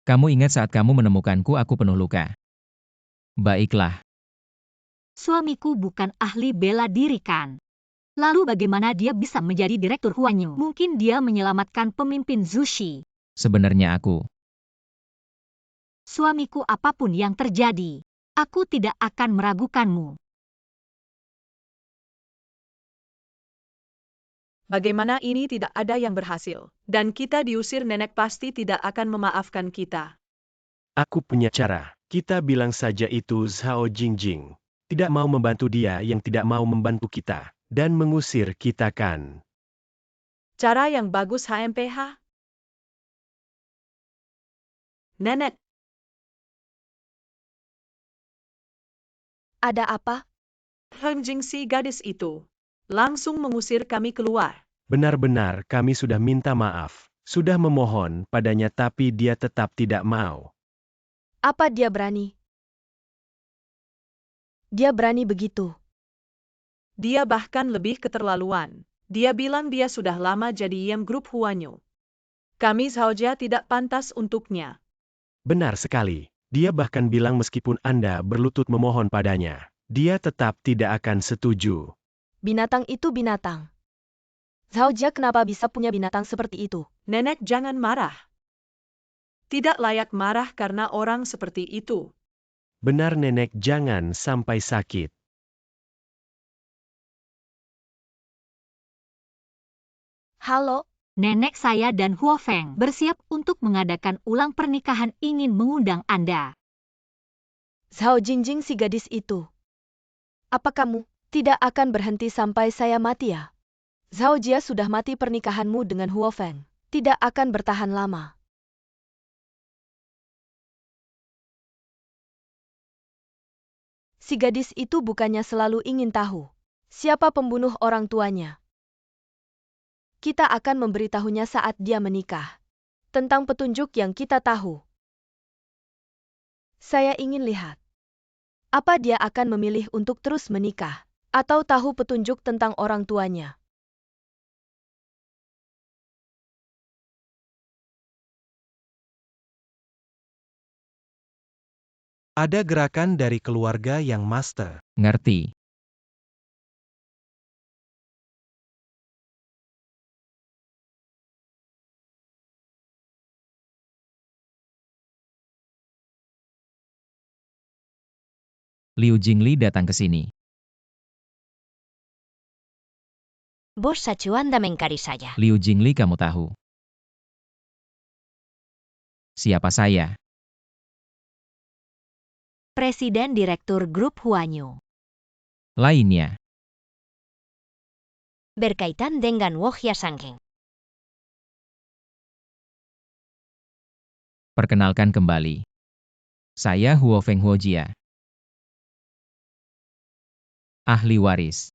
Kamu ingat saat kamu menemukanku aku penuh luka. Baiklah, Suamiku bukan ahli bela diri kan? Lalu bagaimana dia bisa menjadi direktur Huanyu? Mungkin dia menyelamatkan pemimpin Zushi. sebenarnya aku. Suamiku, apapun yang terjadi, aku tidak akan meragukanmu. Bagaimana ini tidak ada yang berhasil, dan kita diusir nenek pasti tidak akan memaafkan kita. Aku punya cara. Kita bilang saja itu Zhao Jingjing. Tidak mau membantu dia yang tidak mau membantu kita. Dan mengusir kita kan. Cara yang bagus HMPH. Nenek, Ada apa? Heng Jing si gadis itu langsung mengusir kami keluar. Benar-benar kami sudah minta maaf. Sudah memohon padanya tapi dia tetap tidak mau. Apa dia berani? Dia berani begitu. Dia bahkan lebih keterlaluan. Dia bilang dia sudah lama jadi YM grup Huanyu. Kami Zhaojia tidak pantas untuknya. Benar sekali. Dia bahkan bilang meskipun Anda berlutut memohon padanya, dia tetap tidak akan setuju. Binatang itu binatang. Zhaojia kenapa bisa punya binatang seperti itu? Nenek jangan marah. Tidak layak marah karena orang seperti itu. Benar nenek, jangan sampai sakit. Halo, Nenek saya dan Huo Feng bersiap untuk mengadakan ulang pernikahan, ingin mengundang Anda. Zhao Jingjing si gadis itu. Apa kamu tidak akan berhenti sampai saya mati ya? Zhao Jia sudah mati, pernikahanmu dengan Huo Feng tidak akan bertahan lama. Si gadis itu bukannya selalu ingin tahu siapa pembunuh orang tuanya. Kita akan memberitahunya saat dia menikah. Tentang petunjuk yang kita tahu. Saya ingin lihat. Apa dia akan memilih untuk terus menikah? Atau tahu petunjuk tentang orang tuanya? Ada gerakan dari keluarga yang master. Ngerti. Liu Jingli datang ke sini. Bos Sachu anda mengkari saya. Liu Jingli, kamu tahu siapa saya? Presiden Direktur Grup Huanyu. Lainnya, Berkaitan dengan Wohya Sanggeng. perkenalkan kembali. Saya Huo Feng Huojia. Ahli waris.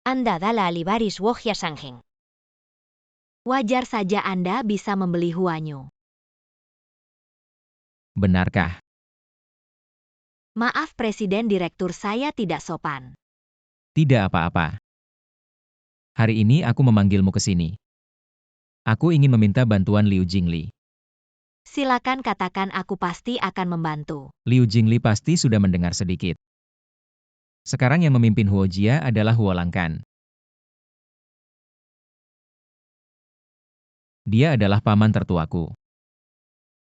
Anda adalah ahli waris Wohya Sanggeng. Wajar saja Anda bisa membeli Huanyu. Benarkah? Maaf Presiden Direktur, saya tidak sopan. Tidak apa-apa. Hari ini aku memanggilmu ke sini. Aku ingin meminta bantuan Liu Jingli. Silakan katakan, aku pasti akan membantu. Liu Jingli pasti sudah mendengar sedikit. Sekarang yang memimpin Huojia adalah Huo Langkan. Dia adalah paman tertuaku.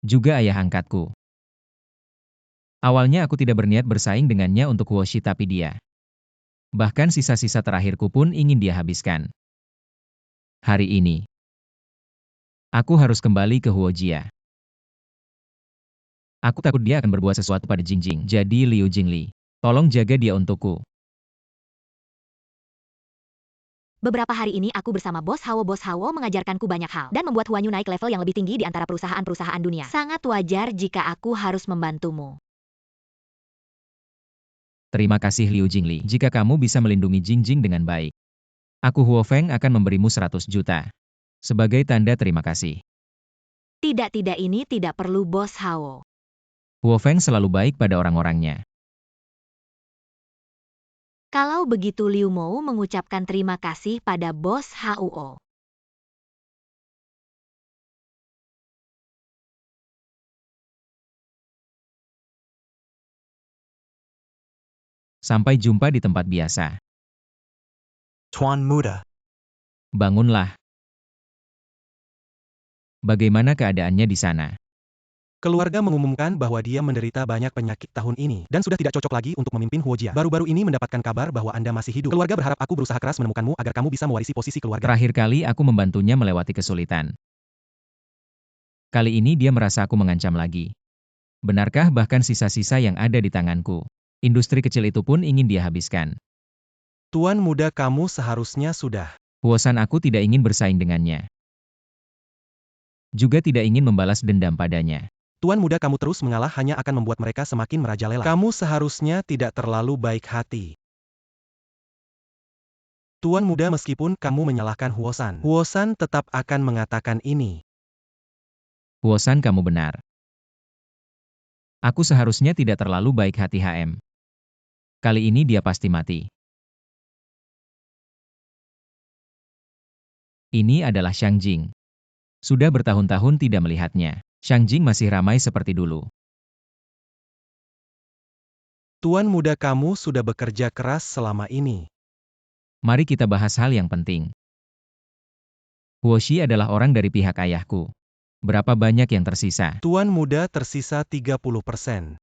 Juga ayah angkatku. Awalnya aku tidak berniat bersaing dengannya untuk Huoshi, tapi dia. Bahkan sisa-sisa terakhirku pun ingin dia habiskan. Hari ini, aku harus kembali ke Huojia. Aku takut dia akan berbuat sesuatu pada Jingjing. Jadi Liu Jingli, tolong jaga dia untukku. Beberapa hari ini aku bersama Bos Hao mengajarkanku banyak hal dan membuat Huanyu naik level yang lebih tinggi di antara perusahaan-perusahaan dunia. Sangat wajar jika aku harus membantumu. Terima kasih Liu Jingli. Jika kamu bisa melindungi Jingjing dengan baik, aku Huo Feng akan memberimu 100 juta. Sebagai tanda terima kasih. Tidak, ini tidak perlu Bos Hao. Huo Feng selalu baik pada orang-orangnya. Kalau begitu Liu mau mengucapkan terima kasih pada Bos Hao. Sampai jumpa di tempat biasa. Tuan Muda. Bangunlah. Bagaimana keadaannya di sana? Keluarga mengumumkan bahwa dia menderita banyak penyakit tahun ini dan sudah tidak cocok lagi untuk memimpin Huojia. Baru-baru ini mendapatkan kabar bahwa Anda masih hidup. Keluarga berharap aku berusaha keras menemukanmu agar kamu bisa mewarisi posisi keluarga. Terakhir kali aku membantunya melewati kesulitan. Kali ini dia merasa aku mengancam lagi. Benarkah bahkan sisa-sisa yang ada di tanganku? Industri kecil itu pun ingin dia habiskan. Tuan Muda, kamu seharusnya sudah. Huosan aku tidak ingin bersaing dengannya. Juga tidak ingin membalas dendam padanya. Tuan Muda, kamu terus mengalah hanya akan membuat mereka semakin merajalela. Kamu seharusnya tidak terlalu baik hati. Tuan Muda, meskipun kamu menyalahkan Huosan, Huosan tetap akan mengatakan ini. Huosan, kamu benar. Aku seharusnya tidak terlalu baik hati HM. Kali ini dia pasti mati. Ini adalah Shang Jing. Sudah bertahun-tahun tidak melihatnya. Shang Jing masih ramai seperti dulu. Tuan Muda, kamu sudah bekerja keras selama ini. Mari kita bahas hal yang penting. Huoshi adalah orang dari pihak ayahku. Berapa banyak yang tersisa? Tuan Muda, tersisa 30%.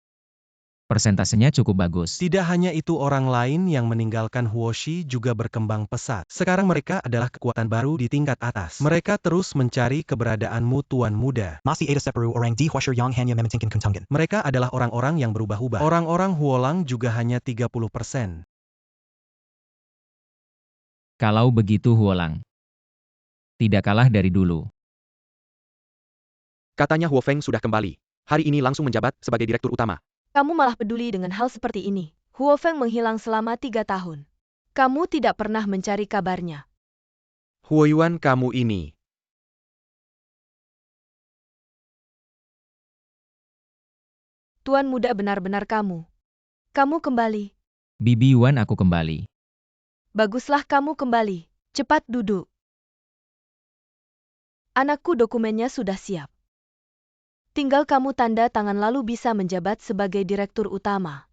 Persentasenya cukup bagus. Tidak hanya itu, orang lain yang meninggalkan Huoshi juga berkembang pesat. Sekarang mereka adalah kekuatan baru di tingkat atas. Mereka terus mencari keberadaanmu, Tuan Muda. Masih ada separuh orang di Huasher yang hanya mementingkan keuntungan. Mereka adalah orang-orang yang berubah-ubah. Orang-orang Huolang juga hanya 30%. Kalau begitu Huolang tidak kalah dari dulu. Katanya Huo Feng sudah kembali. Hari ini langsung menjabat sebagai direktur utama. Kamu malah peduli dengan hal seperti ini. Huo Feng menghilang selama 3 tahun. Kamu tidak pernah mencari kabarnya. Huo Yuan, kamu ini. Tuan Muda, benar-benar kamu. Kamu kembali. Bibi Yuan, aku kembali. Baguslah kamu kembali. Cepat duduk. Anakku, dokumennya sudah siap. Tinggal kamu tanda tangan lalu bisa menjabat sebagai direktur utama.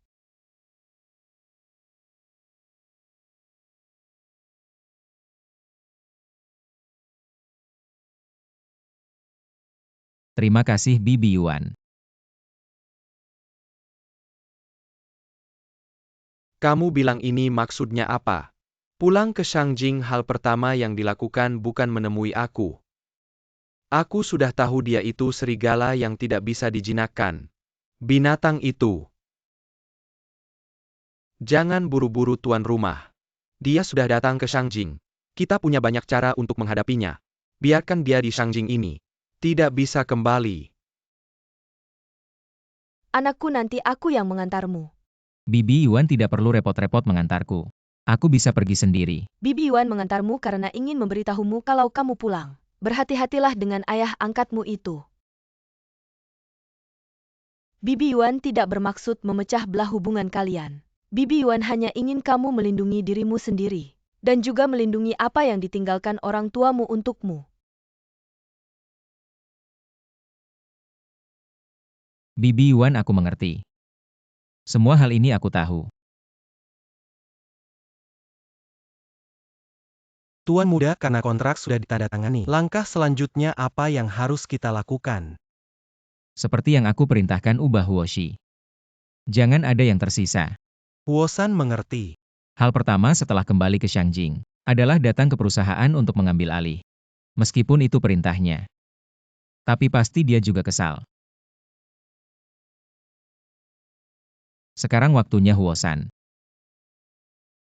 Terima kasih Bibi Yuan. Kamu bilang ini maksudnya apa? Pulang ke Shangjing, hal pertama yang dilakukan bukan menemui aku. Aku sudah tahu dia itu serigala yang tidak bisa dijinakkan. Binatang itu. Jangan buru-buru, tuan rumah. Dia sudah datang ke Shangjing. Kita punya banyak cara untuk menghadapinya. Biarkan dia di Shangjing ini. Tidak bisa kembali. Anakku, nanti aku yang mengantarmu. Bibi Yuan tidak perlu repot-repot mengantarku. Aku bisa pergi sendiri. Bibi Yuan mengantarmu karena ingin memberitahumu kalau kamu pulang. Berhati-hatilah dengan ayah angkatmu itu. Bibi Yuan tidak bermaksud memecah belah hubungan kalian. Bibi Yuan hanya ingin kamu melindungi dirimu sendiri. Dan juga melindungi apa yang ditinggalkan orang tuamu untukmu. Bibi Yuan, aku mengerti. Semua hal ini aku tahu. Tuan Muda, karena kontrak sudah ditandatangani, langkah selanjutnya apa yang harus kita lakukan? Seperti yang aku perintahkan, ubah Huoshi. Jangan ada yang tersisa. Huosan mengerti. Hal pertama setelah kembali ke Shangjing adalah datang ke perusahaan untuk mengambil alih. Meskipun itu perintahnya. Tapi pasti dia juga kesal. Sekarang waktunya Huosan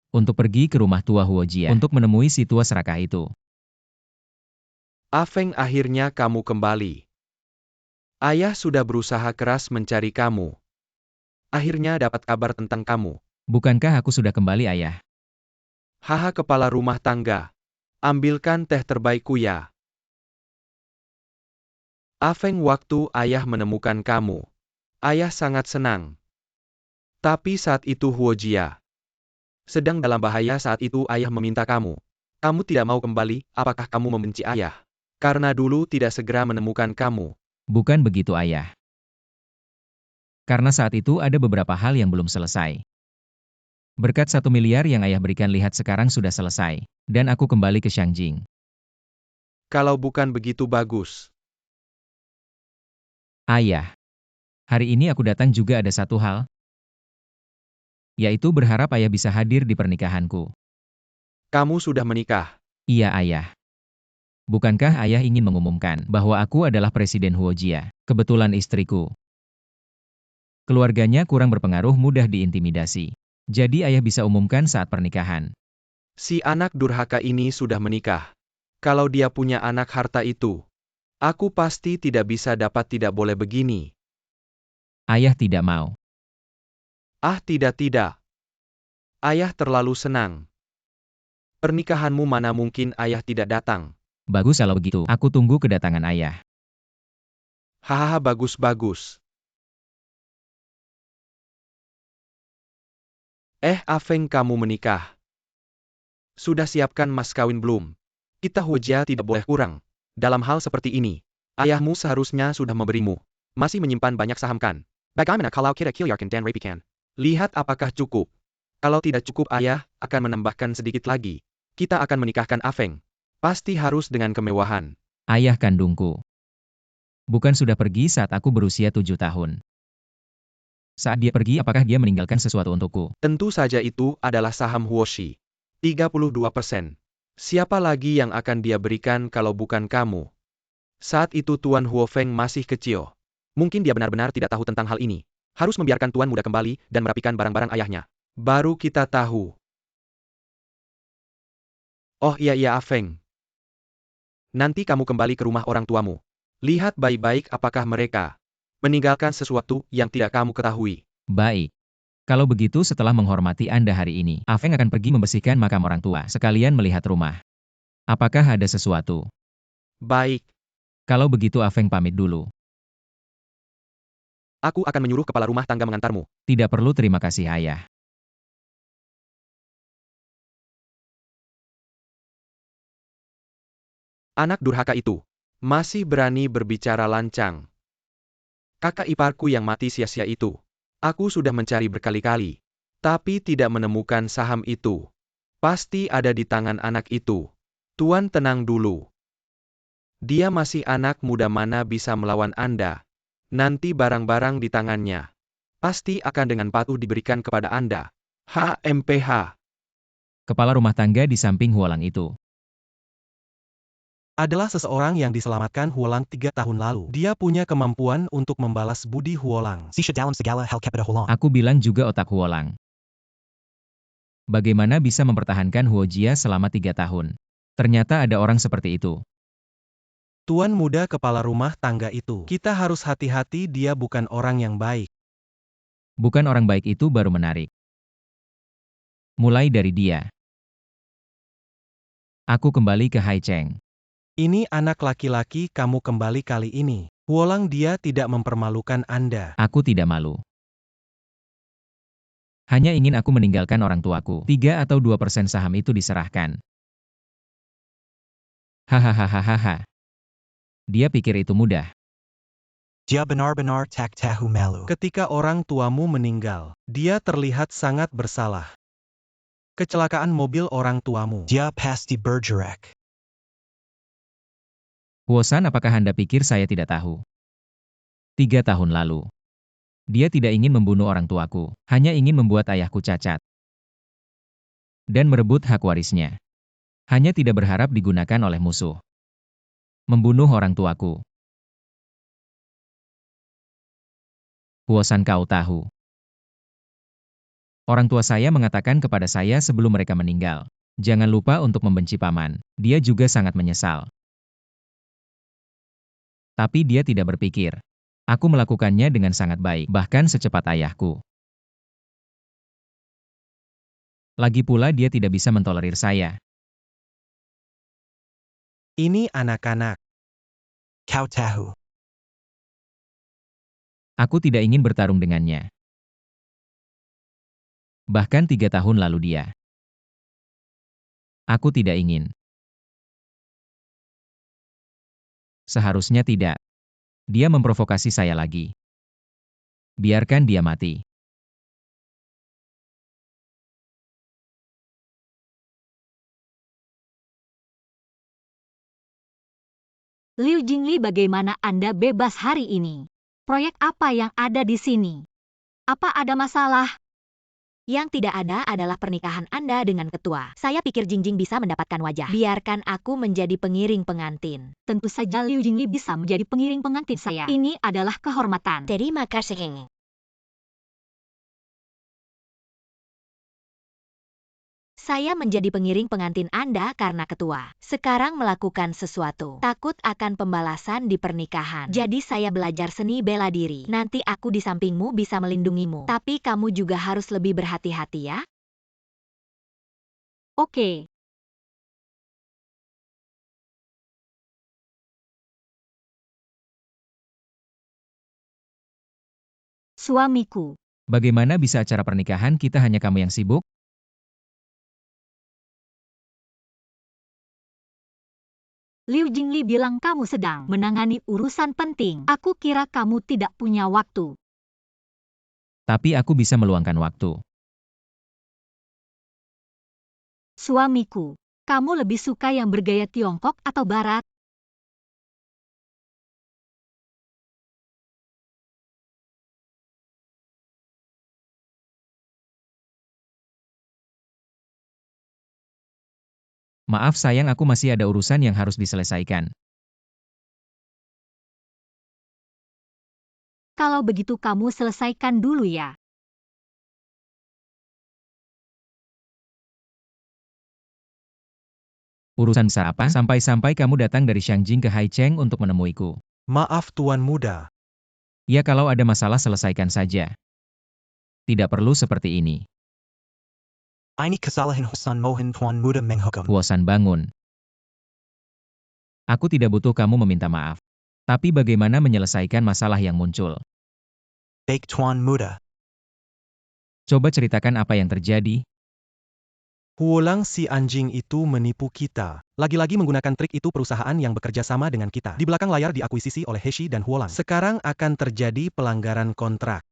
untuk pergi ke rumah tua Huojia untuk menemui si tua serakah itu. Afeng, akhirnya kamu kembali. Ayah sudah berusaha keras mencari kamu. Akhirnya dapat kabar tentang kamu. Bukankah aku sudah kembali, ayah? Haha, kepala rumah tangga. Ambilkan teh terbaikku ya. Afeng, waktu ayah menemukan kamu. Ayah sangat senang. Tapi saat itu Huojia sedang dalam bahaya. Saat itu ayah meminta kamu. Kamu tidak mau kembali. Apakah kamu membenci ayah? Karena dulu tidak segera menemukan kamu. Bukan begitu, ayah. Karena saat itu ada beberapa hal yang belum selesai. Berkat 1 miliar yang ayah berikan lihat sekarang sudah selesai. Dan aku kembali ke Shangjing. Kalau bukan begitu bagus. Ayah. Hari ini aku datang juga ada satu hal. Yaitu berharap ayah bisa hadir di pernikahanku. Kamu sudah menikah. Iya ayah. Bukankah ayah ingin mengumumkan bahwa aku adalah Presiden Huojia, kebetulan istriku. Keluarganya kurang berpengaruh mudah diintimidasi. Jadi ayah bisa umumkan saat pernikahan. Si anak durhaka ini sudah menikah. Kalau dia punya anak harta itu, aku pasti tidak bisa dapat tidak boleh begini. Ayah tidak mau. Ah tidak. Ayah terlalu senang. Pernikahanmu mana mungkin ayah tidak datang. Bagus kalau begitu, aku tunggu kedatangan ayah. Hahaha bagus. Afeng kamu menikah. Sudah siapkan mas kawin belum? Kita Huojia tidak boleh kurang. Dalam hal seperti ini, ayahmu seharusnya sudah memberimu. Masih menyimpan banyak saham kan? Bagaimana kalau kita kilyarkan dan rapikan? Lihat apakah cukup. Kalau tidak cukup ayah akan menambahkan sedikit lagi. Kita akan menikahkan Afeng. Pasti harus dengan kemewahan. Ayah kandungku. Bukan sudah pergi saat aku berusia 7 tahun. Saat dia pergi apakah dia meninggalkan sesuatu untukku? Tentu saja itu adalah saham Huoshi. 32%. Siapa lagi yang akan dia berikan kalau bukan kamu? Saat itu Tuan Huofeng masih kecil. Mungkin dia benar-benar tidak tahu tentang hal ini. Harus membiarkan Tuan muda kembali dan merapikan barang-barang ayahnya. Baru kita tahu. Oh iya Afeng. Nanti kamu kembali ke rumah orang tuamu. Lihat baik-baik apakah mereka meninggalkan sesuatu yang tidak kamu ketahui. Baik. Kalau begitu setelah menghormati Anda hari ini, Afeng akan pergi membersihkan makam orang tua, sekalian melihat rumah. Apakah ada sesuatu? Baik. Kalau begitu Afeng pamit dulu. Aku akan menyuruh kepala rumah tangga mengantarmu. Tidak perlu terima kasih ayah. Anak durhaka itu masih berani berbicara lancang. Kakak iparku yang mati sia-sia itu. Aku sudah mencari berkali-kali, tapi tidak menemukan saham itu. Pasti ada di tangan anak itu. Tuan tenang dulu. Dia masih anak muda mana bisa melawan Anda. Nanti barang-barang di tangannya pasti akan dengan patuh diberikan kepada Anda. HMPH. Kepala rumah tangga di samping Huolang itu. Adalah seseorang yang diselamatkan Huolang 3 tahun lalu. Dia punya kemampuan untuk membalas budi Huolang. Sisha dalam segala hal kepada Huolang. Aku bilang juga otak Huolang. Bagaimana bisa mempertahankan Huojia selama 3 tahun? Ternyata ada orang seperti itu. Tuan muda kepala rumah tangga itu. Kita harus hati-hati, dia bukan orang yang baik. Bukan orang baik itu baru menarik. Mulai dari dia. Aku kembali ke Haicheng. Ini anak laki-laki kamu kembali kali ini. Huolang dia tidak mempermalukan Anda. Aku tidak malu. Hanya ingin aku meninggalkan orang tuaku. 3 atau 2% saham itu diserahkan. Hahaha. Dia pikir itu mudah. Dia benar-benar tak tahu malu. Ketika orang tuamu meninggal, dia terlihat sangat bersalah. Kecelakaan mobil orang tuamu. Dia pasti bergerak. Huosan, apakah Anda pikir saya tidak tahu? 3 tahun lalu. Dia tidak ingin membunuh orang tuaku, hanya ingin membuat ayahku cacat. Dan merebut hak warisnya. Hanya tidak berharap digunakan oleh musuh. Membunuh orang tuaku. Huosan, kau tahu. Orang tua saya mengatakan kepada saya sebelum mereka meninggal, jangan lupa untuk membenci paman. Dia juga sangat menyesal. Tapi dia tidak berpikir. Aku melakukannya dengan sangat baik, bahkan secepat ayahku. Lagi pula dia tidak bisa mentolerir saya. Ini anak-anak. Kau tahu. Aku tidak ingin bertarung dengannya. Bahkan 3 tahun lalu dia. Aku tidak ingin. Seharusnya tidak. Dia memprovokasi saya lagi. Biarkan dia mati. Liu Jingli, bagaimana Anda bebas hari ini? Proyek apa yang ada di sini? Apa ada masalah? Yang tidak ada adalah pernikahan Anda dengan ketua. Saya pikir Jingjing bisa mendapatkan wajah. Biarkan aku menjadi pengiring pengantin. Tentu saja Liu Jingli bisa menjadi pengiring pengantin saya. Ini adalah kehormatan. Terima kasih. Saya menjadi pengiring pengantin Anda karena ketua sekarang melakukan sesuatu. Takut akan pembalasan di pernikahan. Jadi saya belajar seni bela diri. Nanti aku di sampingmu bisa melindungimu. Tapi kamu juga harus lebih berhati-hati ya. Oke. Suamiku. Bagaimana bisa acara pernikahan kita hanya kamu yang sibuk? Liu Jingli bilang kamu sedang menangani urusan penting. Aku kira kamu tidak punya waktu. Tapi aku bisa meluangkan waktu. Suamiku, kamu lebih suka yang bergaya Tiongkok atau Barat? Maaf sayang, aku masih ada urusan yang harus diselesaikan. Kalau begitu kamu selesaikan dulu ya. Urusan besar apa? Sampai-sampai kamu datang dari Shangjing ke Haicheng untuk menemuiku. Maaf Tuan Muda. Ya kalau ada masalah selesaikan saja. Tidak perlu seperti ini. Ini kesalahan Hosan Mohan Tuan Muda menghukum. Huosan bangun. Aku tidak butuh kamu meminta maaf. Tapi bagaimana menyelesaikan masalah yang muncul? Baik Tuan Muda. Coba ceritakan apa yang terjadi. Huolang si anjing itu menipu kita. Lagi-lagi menggunakan trik itu perusahaan yang bekerja sama dengan kita. Di belakang layar diakuisisi oleh Heshi dan Huolang. Sekarang akan terjadi pelanggaran kontrak.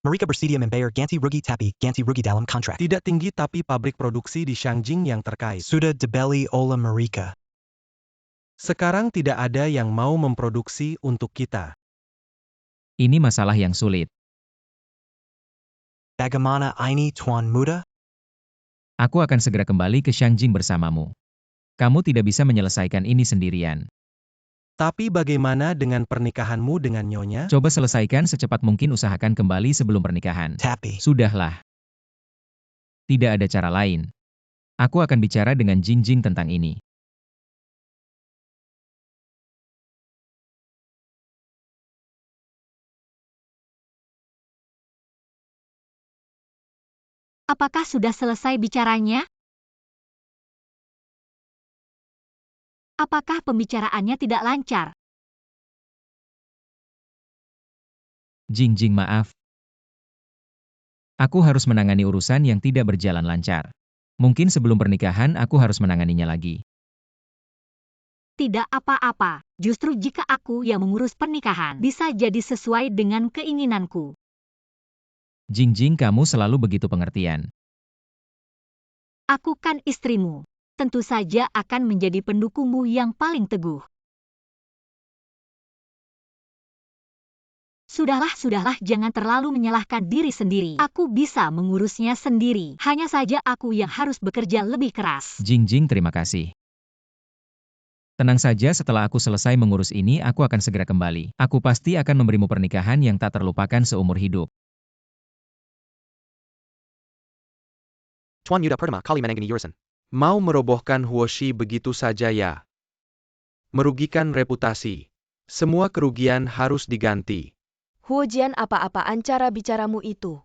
Mereka bersedia membayar ganti rugi dalam kontrak. Tidak tinggi tapi pabrik produksi di Shangjing yang terkait. Sudah dibeli oleh mereka. Sekarang tidak ada yang mau memproduksi untuk kita. Ini masalah yang sulit. Bagaimana ini Tuan Muda? Aku akan segera kembali ke Shangjing bersamamu. Kamu tidak bisa menyelesaikan ini sendirian. Tapi bagaimana dengan pernikahanmu dengan Nyonya? Coba selesaikan secepat mungkin, usahakan kembali sebelum pernikahan. Tapi. Sudahlah. Tidak ada cara lain. Aku akan bicara dengan Jingjing tentang ini. Apakah sudah selesai bicaranya? Apakah pembicaraannya tidak lancar? Jingjing, maaf. Aku harus menangani urusan yang tidak berjalan lancar. Mungkin sebelum pernikahan aku harus menanganinya lagi. Tidak apa-apa, justru jika aku yang mengurus pernikahan, bisa jadi sesuai dengan keinginanku. Jingjing, kamu selalu begitu pengertian. Aku kan istrimu. Tentu saja akan menjadi pendukungmu yang paling teguh. Sudahlah, jangan terlalu menyalahkan diri sendiri. Aku bisa mengurusnya sendiri. Hanya saja aku yang harus bekerja lebih keras. Jingjing, terima kasih. Tenang saja, setelah aku selesai mengurus ini, aku akan segera kembali. Aku pasti akan memberimu pernikahan yang tak terlupakan seumur hidup. Tuan Yuda pertama kali menangani Yursen. Mau merobohkan Huoshi begitu saja ya? Merugikan reputasi. Semua kerugian harus diganti. Huojian, apa-apaan cara bicaramu itu?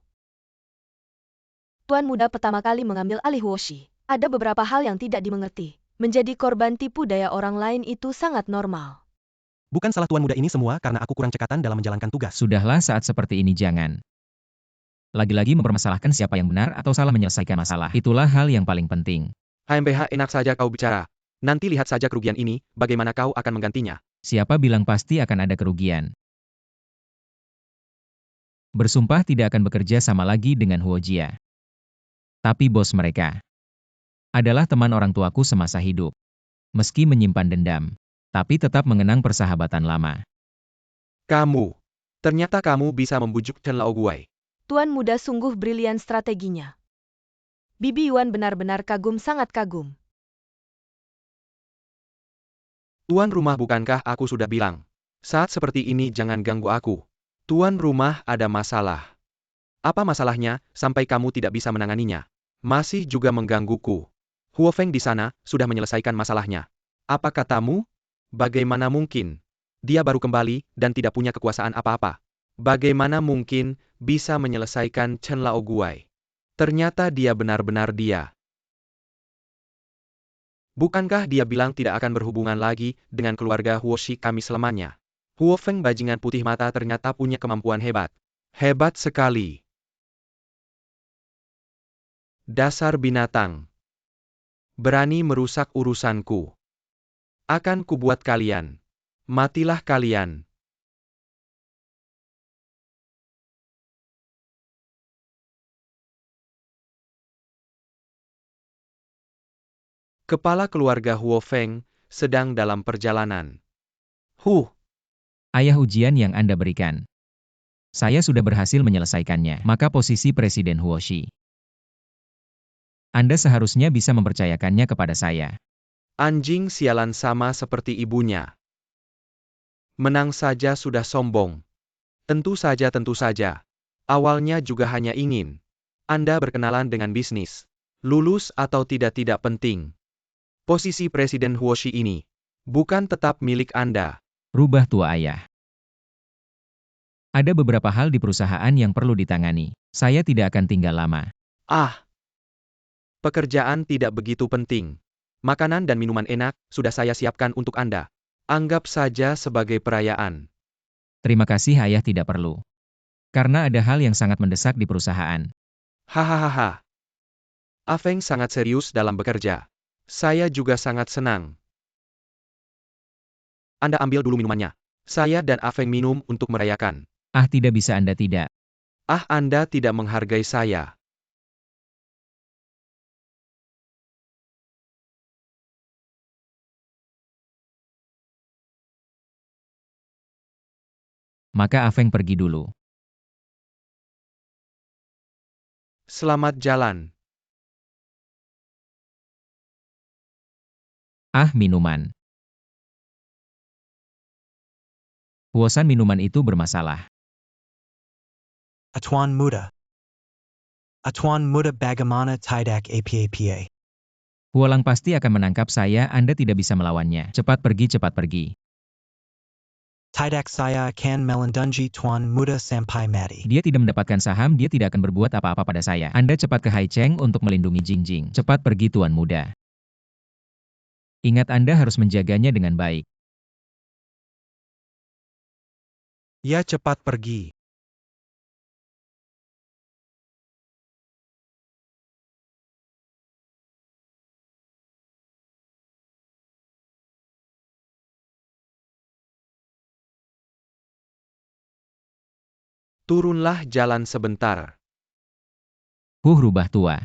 Tuan Muda pertama kali mengambil alih Huoshi. Ada beberapa hal yang tidak dimengerti. Menjadi korban tipu daya orang lain itu sangat normal. Bukan salah Tuan Muda ini semua karena aku kurang cekatan dalam menjalankan tugas. Sudahlah, saat seperti ini jangan. Lagi-lagi mempermasalahkan siapa yang benar atau salah menyelesaikan masalah. Itulah hal yang paling penting. HMBH, enak saja kau bicara. Nanti lihat saja kerugian ini, bagaimana kau akan menggantinya. Siapa bilang pasti akan ada kerugian? Bersumpah tidak akan bekerja sama lagi dengan Huojia. Tapi bos mereka adalah teman orang tuaku semasa hidup. Meski menyimpan dendam, tapi tetap mengenang persahabatan lama. Ternyata kamu bisa membujuk Chen Laoguai. Tuan muda sungguh brilian strateginya. Bibi Yuan benar-benar kagum, sangat kagum. Tuan rumah, bukankah aku sudah bilang? Saat seperti ini jangan ganggu aku. Tuan rumah, ada masalah. Apa masalahnya, sampai kamu tidak bisa menanganinya? Masih juga menggangguku. Huo Feng di sana, sudah menyelesaikan masalahnya. Apa katamu? Bagaimana mungkin? Dia baru kembali, dan tidak punya kekuasaan apa-apa. Bagaimana mungkin, bisa menyelesaikan Chen Laoguai? Ternyata dia benar-benar dia. Bukankah dia bilang tidak akan berhubungan lagi dengan keluarga Huoshi kami selamanya? Huo Feng bajingan putih mata ternyata punya kemampuan hebat. Hebat sekali. Dasar binatang. Berani merusak urusanku. Akan kubuat kalian. Matilah kalian. Kepala keluarga Huo Feng sedang dalam perjalanan. Ayah, ujian yang Anda berikan. Saya sudah berhasil menyelesaikannya, maka posisi Presiden Huoshi. Anda seharusnya bisa mempercayakannya kepada saya. Anjing sialan sama seperti ibunya. Menang saja sudah sombong. Tentu saja. Awalnya juga hanya ingin Anda berkenalan dengan bisnis. Lulus atau tidak penting. Posisi Presiden Huoshi ini bukan tetap milik Anda. Rubah tua ayah. Ada beberapa hal di perusahaan yang perlu ditangani. Saya tidak akan tinggal lama. Pekerjaan tidak begitu penting. Makanan dan minuman enak sudah saya siapkan untuk Anda. Anggap saja sebagai perayaan. Terima kasih ayah, tidak perlu. Karena ada hal yang sangat mendesak di perusahaan. Hahaha. Afeng sangat serius dalam bekerja. Saya juga sangat senang. Anda ambil dulu minumannya. Saya dan Afeng minum untuk merayakan. Tidak bisa, Anda tidak. Anda tidak menghargai saya. Maka Afeng pergi dulu. Selamat jalan. Minuman. Huosan minuman itu bermasalah. Atuan Muda. Atuan Muda bagaimana tidak apa-apa. Huolang pasti akan menangkap saya, Anda tidak bisa melawannya. Cepat pergi. Tidak saya akan melindungi Tuan Muda sampai mati. Dia tidak mendapatkan saham, dia tidak akan berbuat apa-apa pada saya. Anda cepat ke Haicheng untuk melindungi Jingjing. Cepat pergi, Tuan Muda. Ingat, Anda harus menjaganya dengan baik. Ya, cepat pergi. Turunlah jalan sebentar. Rubah tua.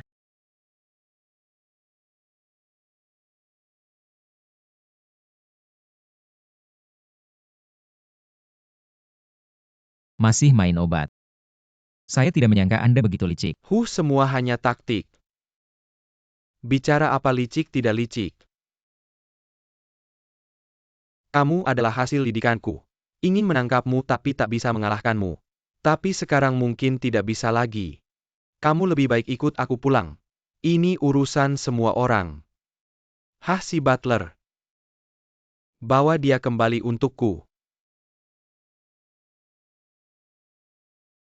Masih main obat. Saya tidak menyangka Anda begitu licik. Semua hanya taktik. Bicara apa licik tidak licik. Kamu adalah hasil didikanku. Ingin menangkapmu tapi tak bisa mengalahkanmu. Tapi sekarang mungkin tidak bisa lagi. Kamu lebih baik ikut aku pulang. Ini urusan semua orang. Si butler. Bawa dia kembali untukku.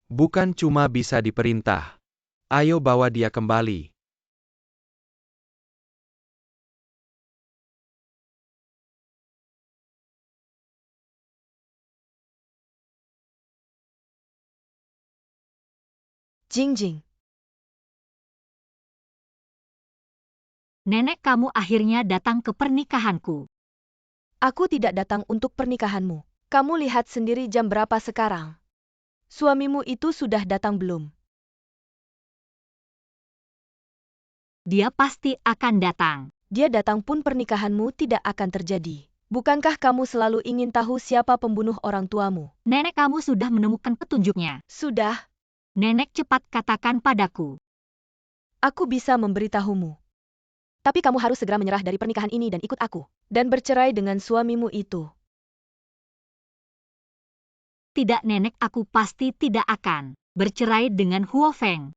Bukan cuma bisa diperintah. Ayo bawa dia kembali. Jingjing. Nenek kamu akhirnya datang ke pernikahanku. Aku tidak datang untuk pernikahanmu. Kamu lihat sendiri jam berapa sekarang. Suamimu itu sudah datang belum? Dia pasti akan datang. Dia datang pun pernikahanmu tidak akan terjadi. Bukankah kamu selalu ingin tahu siapa pembunuh orang tuamu? Nenek kamu sudah menemukan petunjuknya. Sudah, Nenek cepat katakan padaku. aku bisa memberitahumu. Tapi kamu harus segera menyerah dari pernikahan ini dan ikut aku. Dan bercerai dengan suamimu itu. Tidak nenek, aku pasti tidak akan bercerai dengan Huo Feng.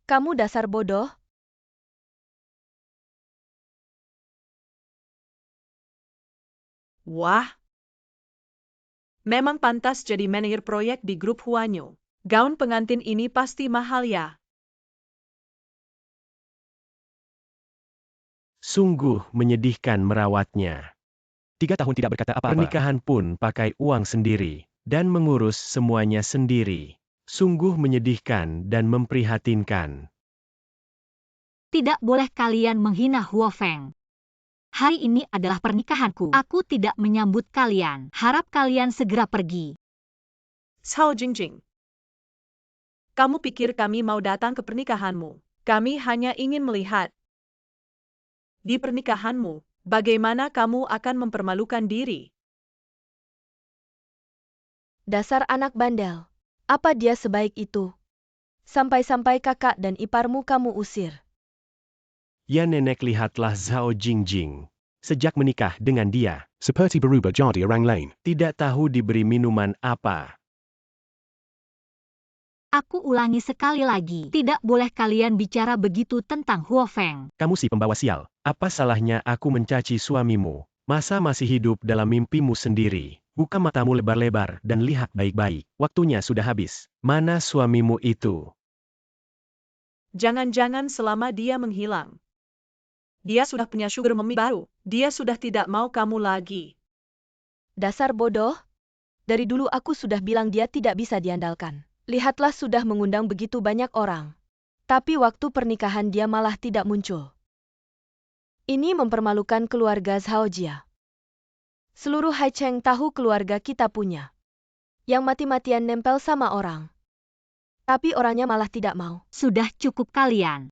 Kamu dasar bodoh. Wah. Memang pantas jadi manajer proyek di grup Huanyo. Gaun pengantin ini pasti mahal ya. Sungguh menyedihkan merawatnya. 3 tahun tidak berkata apa-apa. Pernikahan pun pakai uang sendiri, dan mengurus semuanya sendiri. Sungguh menyedihkan dan memprihatinkan. Tidak boleh kalian menghina Huo Feng. Hari ini adalah pernikahanku. Aku tidak menyambut kalian. Harap kalian segera pergi. Zhao Jingjing. Kamu pikir kami mau datang ke pernikahanmu? Kami hanya ingin melihat. Di pernikahanmu, bagaimana kamu akan mempermalukan diri? Dasar anak bandel. Apa dia sebaik itu? Sampai-sampai kakak dan iparmu kamu usir. Ya nenek, lihatlah Zhao Jingjing. Sejak menikah dengan dia, Seperti berubah jadi orang lain. tidak tahu diberi minuman apa. Aku ulangi sekali lagi. Tidak boleh kalian bicara begitu tentang Huo Feng. Kamu si pembawa sial. Apa salahnya aku mencaci suamimu? Masa masih hidup dalam mimpimu sendiri? Buka matamu lebar-lebar dan lihat baik-baik. Waktunya sudah habis. Mana suamimu itu? Jangan-jangan selama dia menghilang. Dia sudah punya sugar mommy baru. Dia sudah tidak mau kamu lagi. Dasar bodoh. Dari dulu aku sudah bilang dia tidak bisa diandalkan. Lihatlah sudah mengundang begitu banyak orang. Tapi waktu pernikahan dia malah tidak muncul. Ini mempermalukan keluarga Zhao Jia. Seluruh Haicheng tahu keluarga kita punya. Yang mati-matian nempel sama orang. Tapi orangnya malah tidak mau. Sudah cukup kalian.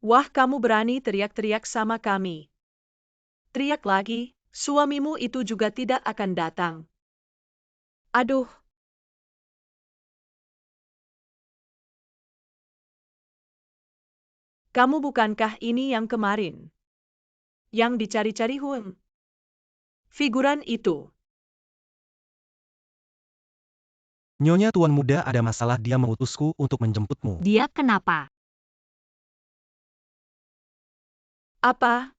Wah, kamu berani teriak-teriak sama kami. Teriak lagi, suamimu itu juga tidak akan datang. Aduh. Kamu bukankah ini yang kemarin? Yang dicari-cari Huang? Figuran itu. Nyonya Tuan Muda, ada masalah, dia mengutusku untuk menjemputmu. Dia kenapa? Apa?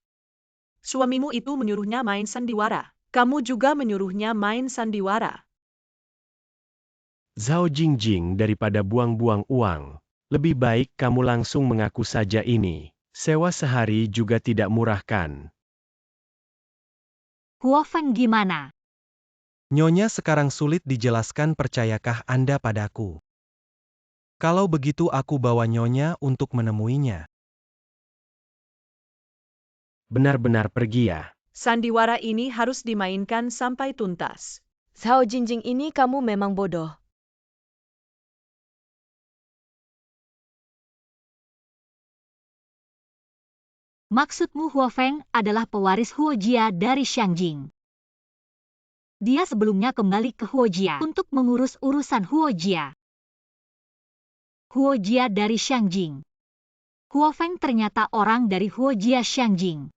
Suamimu itu menyuruhnya main sandiwara. Kamu juga menyuruhnya main sandiwara. Zhao Jingjing, daripada buang-buang uang, lebih baik kamu langsung mengaku saja ini. Sewa sehari juga tidak murah kan? Huo Feng gimana? Nyonya, sekarang sulit dijelaskan, percayakah Anda padaku? Kalau begitu aku bawa Nyonya untuk menemuinya. Benar-benar pergi ya. Sandiwara ini harus dimainkan sampai tuntas. Zhao Jingjing, ini kamu memang bodoh. Maksudmu Huo Feng adalah pewaris Huo Jia dari Xiangjing. Dia sebelumnya kembali ke Huo Jia untuk mengurus urusan Huo Jia. Huo Jia dari Xiangjing. Huo Feng ternyata orang dari Huo Jia Xiangjing.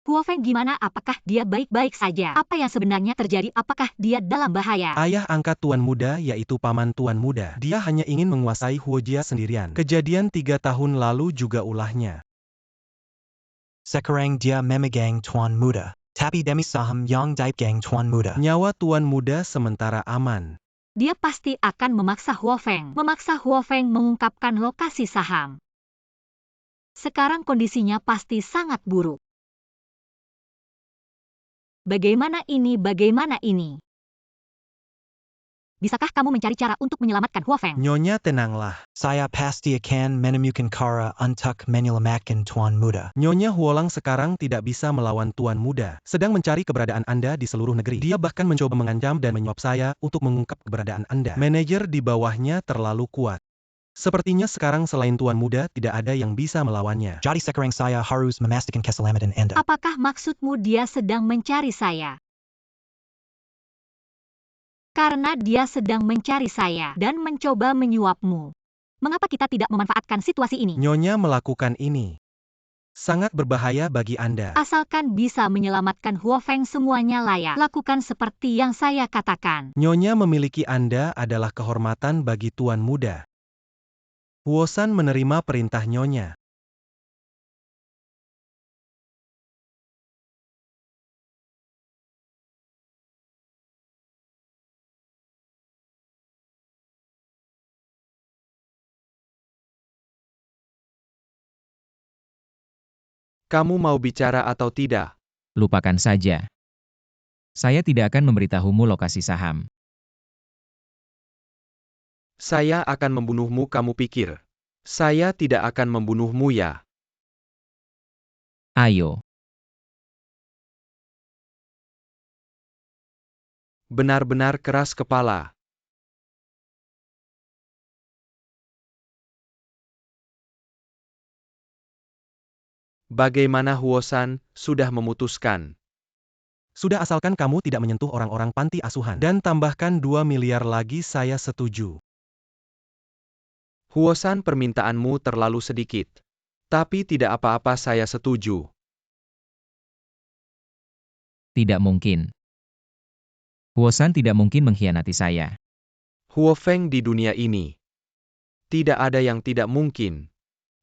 Huo Feng gimana? Apakah dia baik-baik saja? Apa yang sebenarnya terjadi? Apakah dia dalam bahaya? Ayah angkat Tuan Muda, yaitu paman Tuan Muda. Dia hanya ingin menguasai Huo Jia sendirian. Kejadian 3 tahun lalu juga ulahnya. Sekarang dia memegang Tuan Muda. Tapi demi saham yang dipegang Tuan Muda. Nyawa Tuan Muda sementara aman. Dia pasti akan memaksa Huo Feng mengungkapkan lokasi saham. Sekarang kondisinya pasti sangat buruk. Bagaimana ini? Bagaimana ini? Bisakah kamu mencari cara untuk menyelamatkan Huo Feng? Nyonya, tenanglah. Saya pasti akan menemukan cara untuk menyelamatkan Tuan Muda. Nyonya Huolang sekarang tidak bisa melawan Tuan Muda. Sedang mencari keberadaan Anda di seluruh negeri. Dia bahkan mencoba mengancam dan menyuap saya untuk mengungkap keberadaan Anda. Manajer di bawahnya terlalu kuat. Sepertinya sekarang selain Tuan Muda tidak ada yang bisa melawannya. Jadi sekarang saya harus memastikan keselamatan Anda. Apakah maksudmu dia sedang mencari saya? Karena dia sedang mencari saya dan mencoba menyuapmu. Mengapa kita tidak memanfaatkan situasi ini? Nyonya melakukan ini. Sangat berbahaya bagi Anda. Asalkan bisa menyelamatkan Huofeng semuanya layak. Lakukan seperti yang saya katakan. Nyonya memiliki Anda adalah kehormatan bagi Tuan Muda. Huosan menerima perintah Nyonya. Kamu mau bicara atau tidak? Lupakan saja. Saya tidak akan memberitahumu lokasi saham. Saya akan membunuhmu, kamu pikir. Saya tidak akan membunuhmu ya. Ayo, Benar-benar keras kepala. Bagaimana Huosan, sudah memutuskan? Sudah asalkan kamu tidak menyentuh orang-orang panti asuhan. Dan tambahkan 2 miliar lagi saya setuju. Huosan, permintaanmu terlalu sedikit. Tapi tidak apa-apa, saya setuju. tidak mungkin. Huosan tidak mungkin mengkhianati saya. Huofeng di dunia ini. Tidak ada yang tidak mungkin.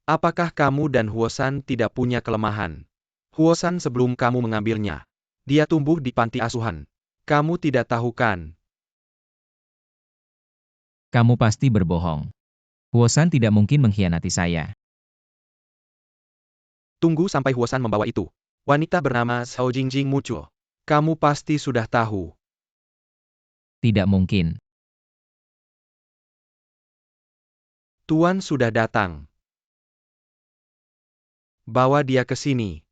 Apakah kamu dan Huosan tidak punya kelemahan? Huosan sebelum kamu mengambilnya. Dia tumbuh di panti asuhan. Kamu tidak tahu kan? Kamu pasti berbohong. Huosan tidak mungkin mengkhianati saya. Tunggu sampai Huosan membawa itu. Wanita bernama Zhao Jingjing muncul. Kamu pasti sudah tahu. Tidak mungkin. Tuan sudah datang. Bawa dia ke sini.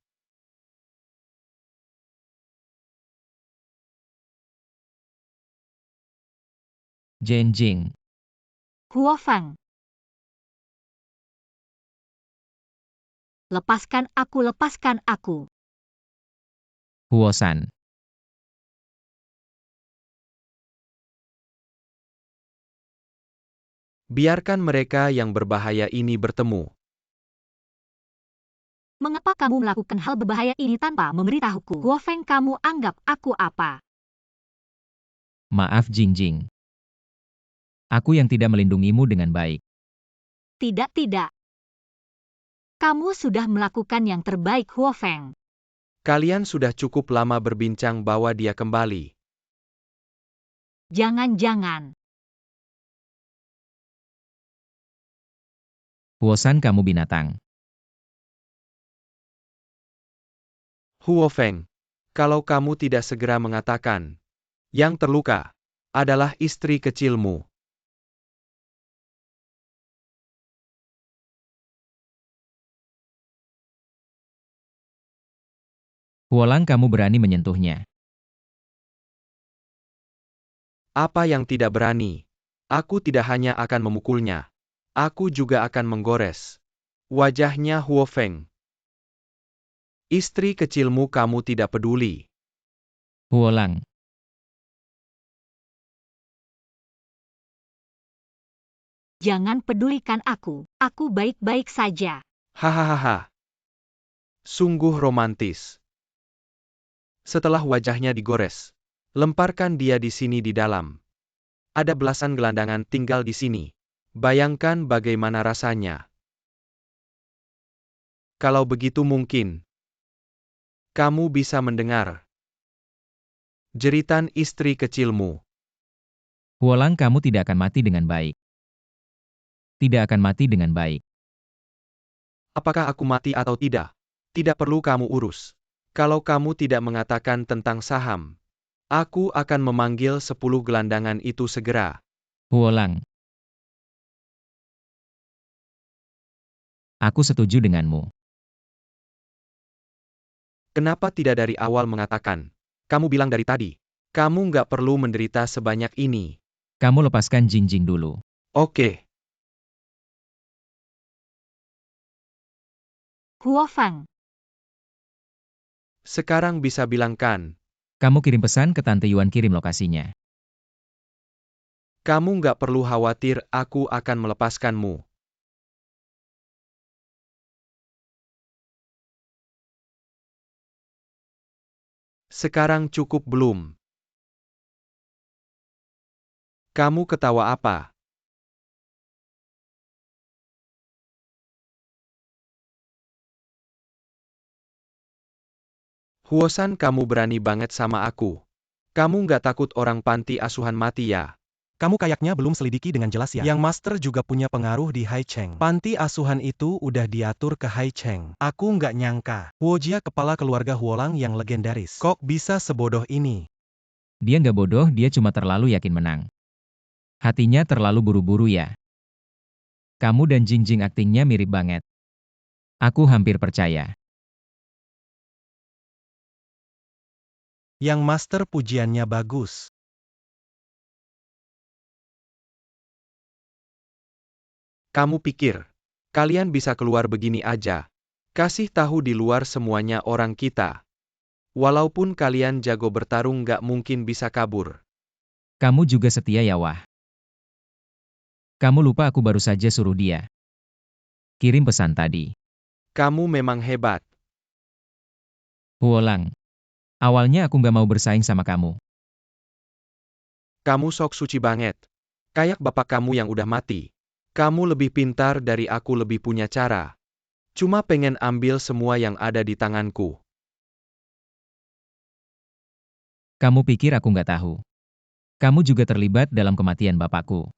Jingjing. Huofeng. Lepaskan aku, lepaskan aku. Huosan. Biarkan mereka yang berbahaya ini bertemu. Mengapa kamu melakukan hal berbahaya ini tanpa memberitahuku? Huofeng, kamu anggap aku apa? Maaf Jingjing. Aku yang tidak melindungimu dengan baik. Tidak, tidak. Kamu sudah melakukan yang terbaik, Huofeng. Kalian sudah cukup lama berbincang, bawa dia kembali. Jangan-jangan. Huosan, kamu binatang. Huofeng, kalau kamu tidak segera mengatakan, yang terluka adalah istri kecilmu. Huolang, kamu berani menyentuhnya. Apa yang tidak berani? Aku tidak hanya akan memukulnya. Aku juga akan menggores wajahnya Huofeng. Istri kecilmu kamu tidak peduli. Huolang. Jangan pedulikan aku. Aku baik-baik saja. Hahaha. Sungguh romantis. Setelah wajahnya digores, lemparkan dia di sini di dalam. Ada belasan gelandangan tinggal di sini. Bayangkan bagaimana rasanya. Kalau begitu mungkin kamu bisa mendengar jeritan istri kecilmu. Huolang, kamu tidak akan mati dengan baik. Tidak akan mati dengan baik. Apakah aku mati atau tidak? Tidak perlu kamu urus. Kalau kamu tidak mengatakan tentang saham, aku akan memanggil 10 gelandangan itu segera. Huolang. Aku setuju denganmu. Kenapa tidak dari awal mengatakan? Kamu bilang dari tadi. Kamu nggak perlu menderita sebanyak ini. Kamu lepaskan Jingjing dulu. Oke. Huo Fang. Sekarang bisa bilang kan, Kamu kirim pesan ke Tante Yuan, kirim lokasinya. kamu nggak perlu khawatir, aku akan melepaskanmu. Sekarang cukup belum? Kamu ketawa apa? Huosan, kamu berani banget sama aku. Kamu nggak takut orang panti asuhan mati ya? Kamu kayaknya belum selidiki dengan jelas ya. Yang Master juga punya pengaruh di Haicheng. Panti asuhan itu udah diatur ke Haicheng. Aku nggak nyangka. Huojia, kepala keluarga Huolang yang legendaris, kok bisa sebodoh ini? Dia nggak bodoh, dia cuma terlalu yakin menang. Hatinya terlalu buru-buru ya. Kamu dan Jingjing aktingnya mirip banget. Aku hampir percaya. Yang Master, pujiannya bagus. Kamu pikir, kalian bisa keluar begini aja? Kasih tahu di luar semuanya orang kita. Walaupun kalian jago bertarung nggak mungkin bisa kabur. Kamu juga setia ya, Wah. Kamu lupa aku baru saja suruh dia kirim pesan tadi. Kamu memang hebat. Huolang. Awalnya aku nggak mau bersaing sama kamu. Kamu sok suci banget. Kayak bapak kamu yang udah mati. Kamu lebih pintar dari aku, lebih punya cara. Cuma pengen ambil semua yang ada di tanganku. Kamu pikir aku nggak tahu? Kamu juga terlibat dalam kematian bapakku.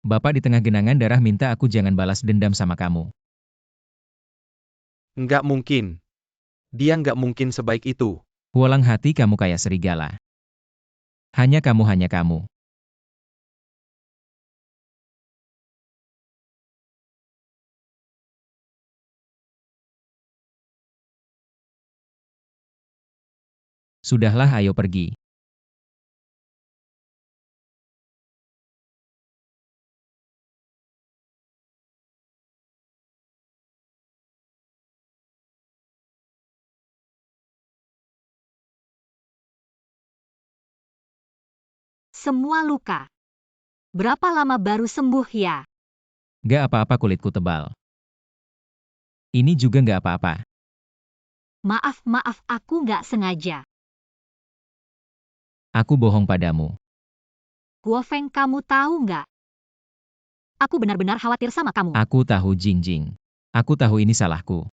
Bapak di tengah genangan darah minta aku jangan balas dendam sama kamu. Nggak mungkin. Dia nggak mungkin sebaik itu. Huolang, hati kamu kayak serigala. Hanya kamu, hanya kamu. Sudahlah, ayo pergi. Semua luka. Berapa lama baru sembuh ya? Gak apa-apa, kulitku tebal. Ini juga gak apa-apa. Maaf, aku nggak sengaja. Aku bohong padamu. Guo Feng, kamu tahu nggak? Aku benar-benar khawatir sama kamu. Aku tahu, Jingjing. Aku tahu ini salahku.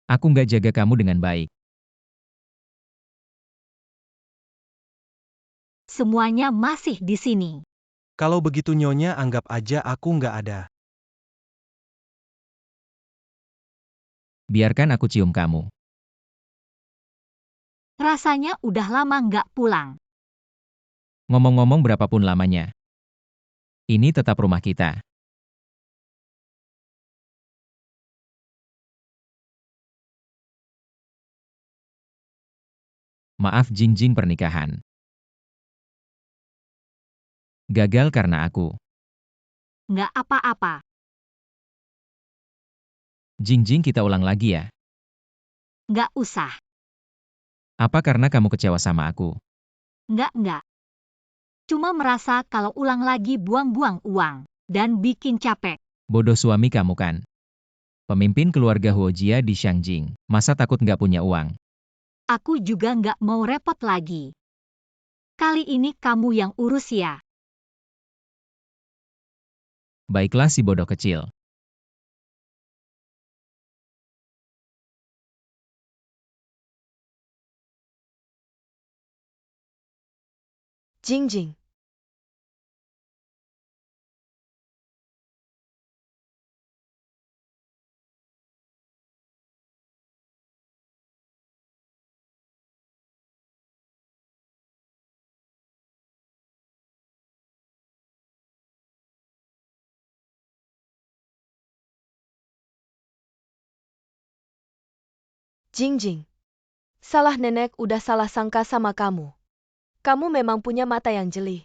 Aku nggak jaga kamu dengan baik. Semuanya masih di sini. Kalau begitu Nyonya, anggap aja aku nggak ada. Biarkan aku cium kamu. Rasanya udah lama nggak pulang. Ngomong-ngomong, berapapun lamanya, ini tetap rumah kita. Maaf, Jingjing, pernikahan gagal karena aku. Nggak apa-apa. Jingjing, kita ulang lagi ya. Nggak usah. Apa karena kamu kecewa sama aku? Nggak. Cuma merasa kalau ulang lagi buang-buang uang. Dan bikin capek. Bodoh suami kamu kan? Pemimpin keluarga Huojia di Shangjing, masa takut nggak punya uang? Aku juga nggak mau repot lagi. Kali ini kamu yang urus ya. Baiklah, si bodoh kecil. Jingjing. Jingjing. Salah nenek udah salah sangka sama kamu. Kamu memang punya mata yang jeli.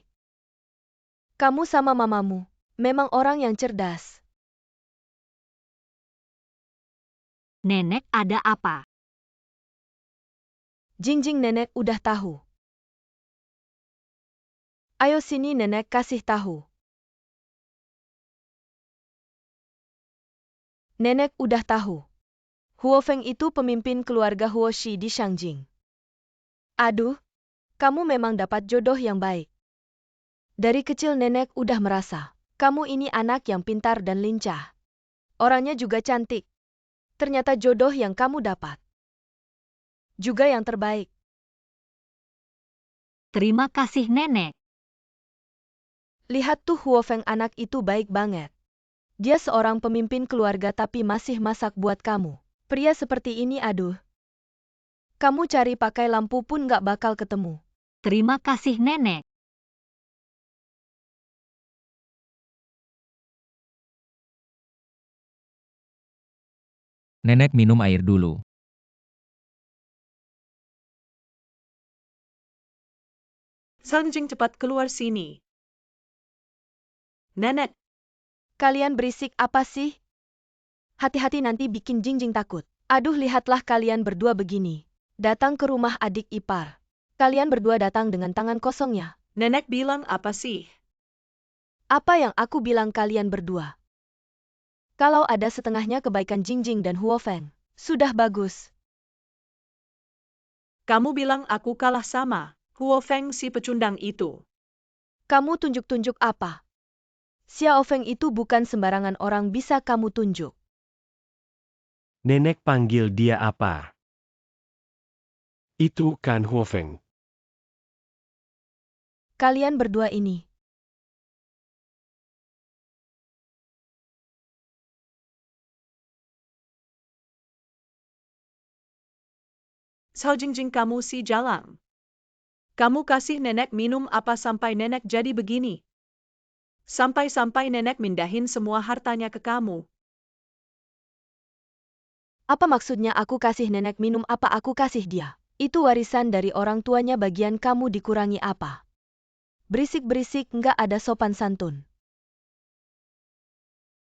Kamu sama mamamu memang orang yang cerdas. Nenek, ada apa? Jingjing, nenek udah tahu. Ayo sini, nenek kasih tahu. Nenek udah tahu. Huo Feng itu pemimpin keluarga Huo Shi di Shangjing. Aduh, kamu memang dapat jodoh yang baik. Dari kecil nenek udah merasa, kamu ini anak yang pintar dan lincah. Orangnya juga cantik. Ternyata jodoh yang kamu dapat juga yang terbaik. Terima kasih, Nenek. Lihat tuh Huo Feng, anak itu baik banget. Dia seorang pemimpin keluarga tapi masih masak buat kamu. Pria seperti ini, aduh. Kamu cari pakai lampu pun gak bakal ketemu. Terima kasih, Nenek. Nenek minum air dulu. Sanjing, cepat keluar sini. Nenek, Kalian berisik apa sih? Hati-hati nanti bikin Jingjing takut. Aduh, lihatlah kalian berdua begini. Datang ke rumah adik ipar. Kalian berdua datang dengan tangan kosongnya. nenek bilang apa sih? Apa yang aku bilang kalian berdua? Kalau ada setengahnya kebaikan Jingjing dan Huo Feng, sudah bagus. Kamu bilang aku kalah sama Huo Feng, si pecundang itu. Kamu tunjuk-tunjuk apa? Xiao Feng itu bukan sembarangan orang bisa kamu tunjuk. Nenek panggil dia apa? Itu kan Huo Feng. Kalian berdua ini. Sao Jingjing, kamu si jalang. Kamu kasih nenek minum apa sampai nenek jadi begini? Sampai-sampai nenek mindahin semua hartanya ke kamu. Apa maksudnya aku kasih nenek minum apa aku kasih dia? Itu warisan dari orang tuanya, bagian kamu dikurangi apa? Berisik-berisik, nggak ada sopan santun.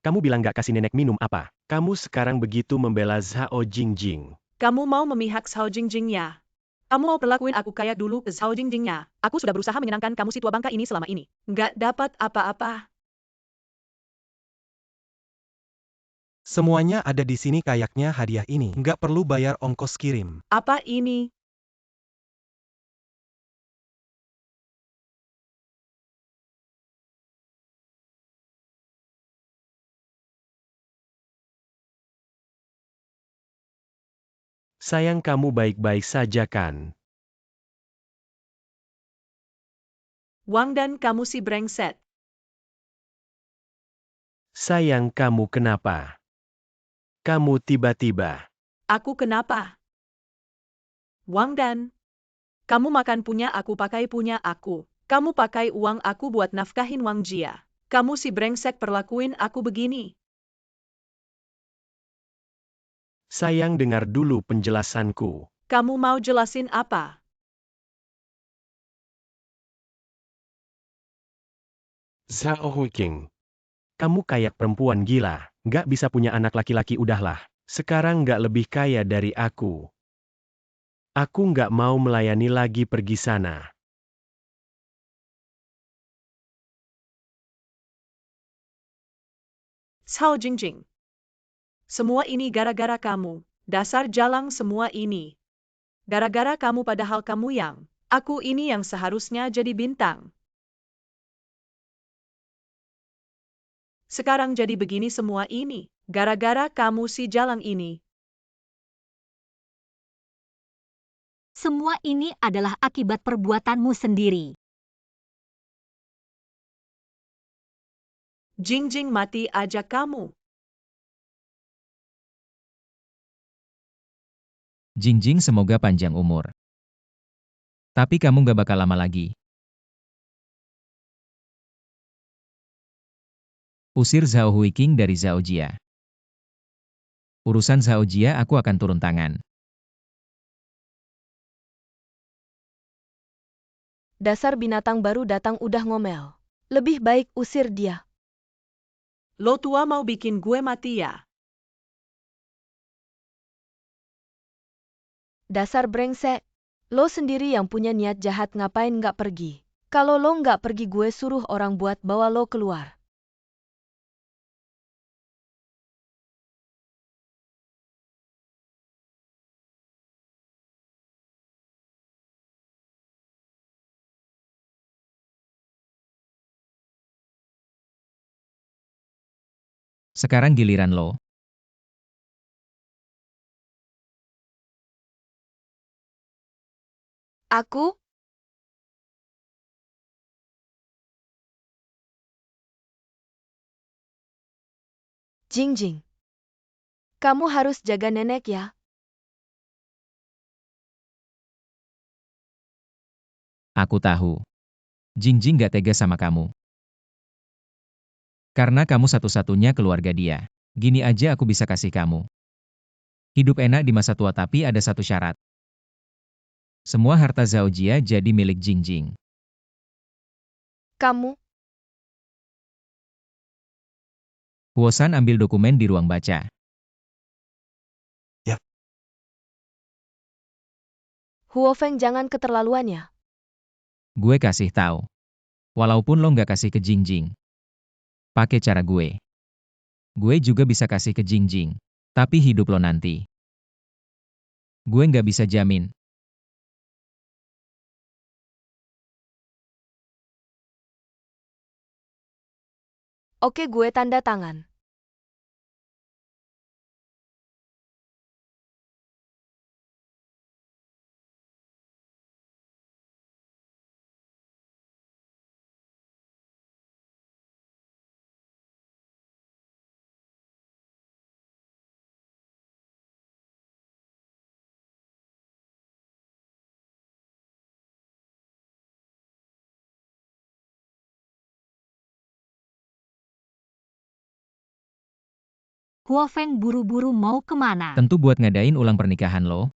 Kamu bilang gak kasih nenek minum apa? Kamu sekarang begitu membela Zhao Jingjing. Kamu mau memihak Sao Jingjingnya. Kamu mau perlakuin aku kayak dulu ke Sao Jingjingnya. Aku sudah berusaha menyenangkan kamu si tua bangka ini selama ini. Nggak dapat apa-apa. Semuanya ada di sini, kayaknya hadiah ini. Nggak perlu bayar ongkos kirim. Apa ini? Sayang, kamu baik-baik saja kan? Wang Dan, kamu si brengsek. Sayang, kamu kenapa? Kamu tiba-tiba. Aku kenapa? Wang Dan. Kamu makan punya aku, pakai punya aku. Kamu pakai uang aku buat nafkahin Wang Jia. Kamu si brengsek perlakuin aku begini. Sayang, dengar dulu penjelasanku. Kamu mau jelasin apa? Zhao Huiking. Kamu kayak perempuan gila, gak bisa punya anak laki-laki, udahlah. Sekarang gak lebih kaya dari aku. Aku gak mau melayani lagi, pergi sana. Sao Jingjing. Semua ini gara-gara kamu. Dasar jalang, semua ini. Gara-gara kamu, padahal kamu yang. Aku ini yang seharusnya jadi bintang. Sekarang jadi begini semua ini. Gara-gara kamu si jalang ini. Semua ini adalah akibat perbuatanmu sendiri. Jingjing, mati aja kamu. Jingjing, semoga panjang umur. Tapi kamu gak bakal lama lagi. Usir Zhao Huiking dari Zhao Jia. Urusan Zhao Jia aku akan turun tangan. Dasar binatang baru datang udah ngomel. Lebih baik usir dia. Lo tua mau bikin gue mati ya? Dasar brengsek. Lo sendiri yang punya niat jahat, ngapain nggak pergi? Kalau lo nggak pergi, gue suruh orang buat bawa lo keluar. Sekarang giliran lo. Aku? Jingjing. Kamu harus jaga nenek ya. Aku tahu. Jingjing gak tega sama kamu. Karena kamu satu-satunya keluarga dia. Gini aja aku bisa kasih kamu. Hidup enak di masa tua, tapi ada satu syarat. Semua harta Zhao Jia jadi milik Jingjing. Kamu? Huosan ambil dokumen di ruang baca. Huofeng, jangan keterlaluan ya. Gue kasih tahu. Walaupun lo nggak kasih ke Jingjing. Pakai cara gue. Gue juga bisa kasih ke Jingjing. Tapi hidup lo nanti. Gue nggak bisa jamin. Oke, gue tanda tangan. Huofeng buru-buru mau kemana? Tentu buat ngadain ulang pernikahan lo.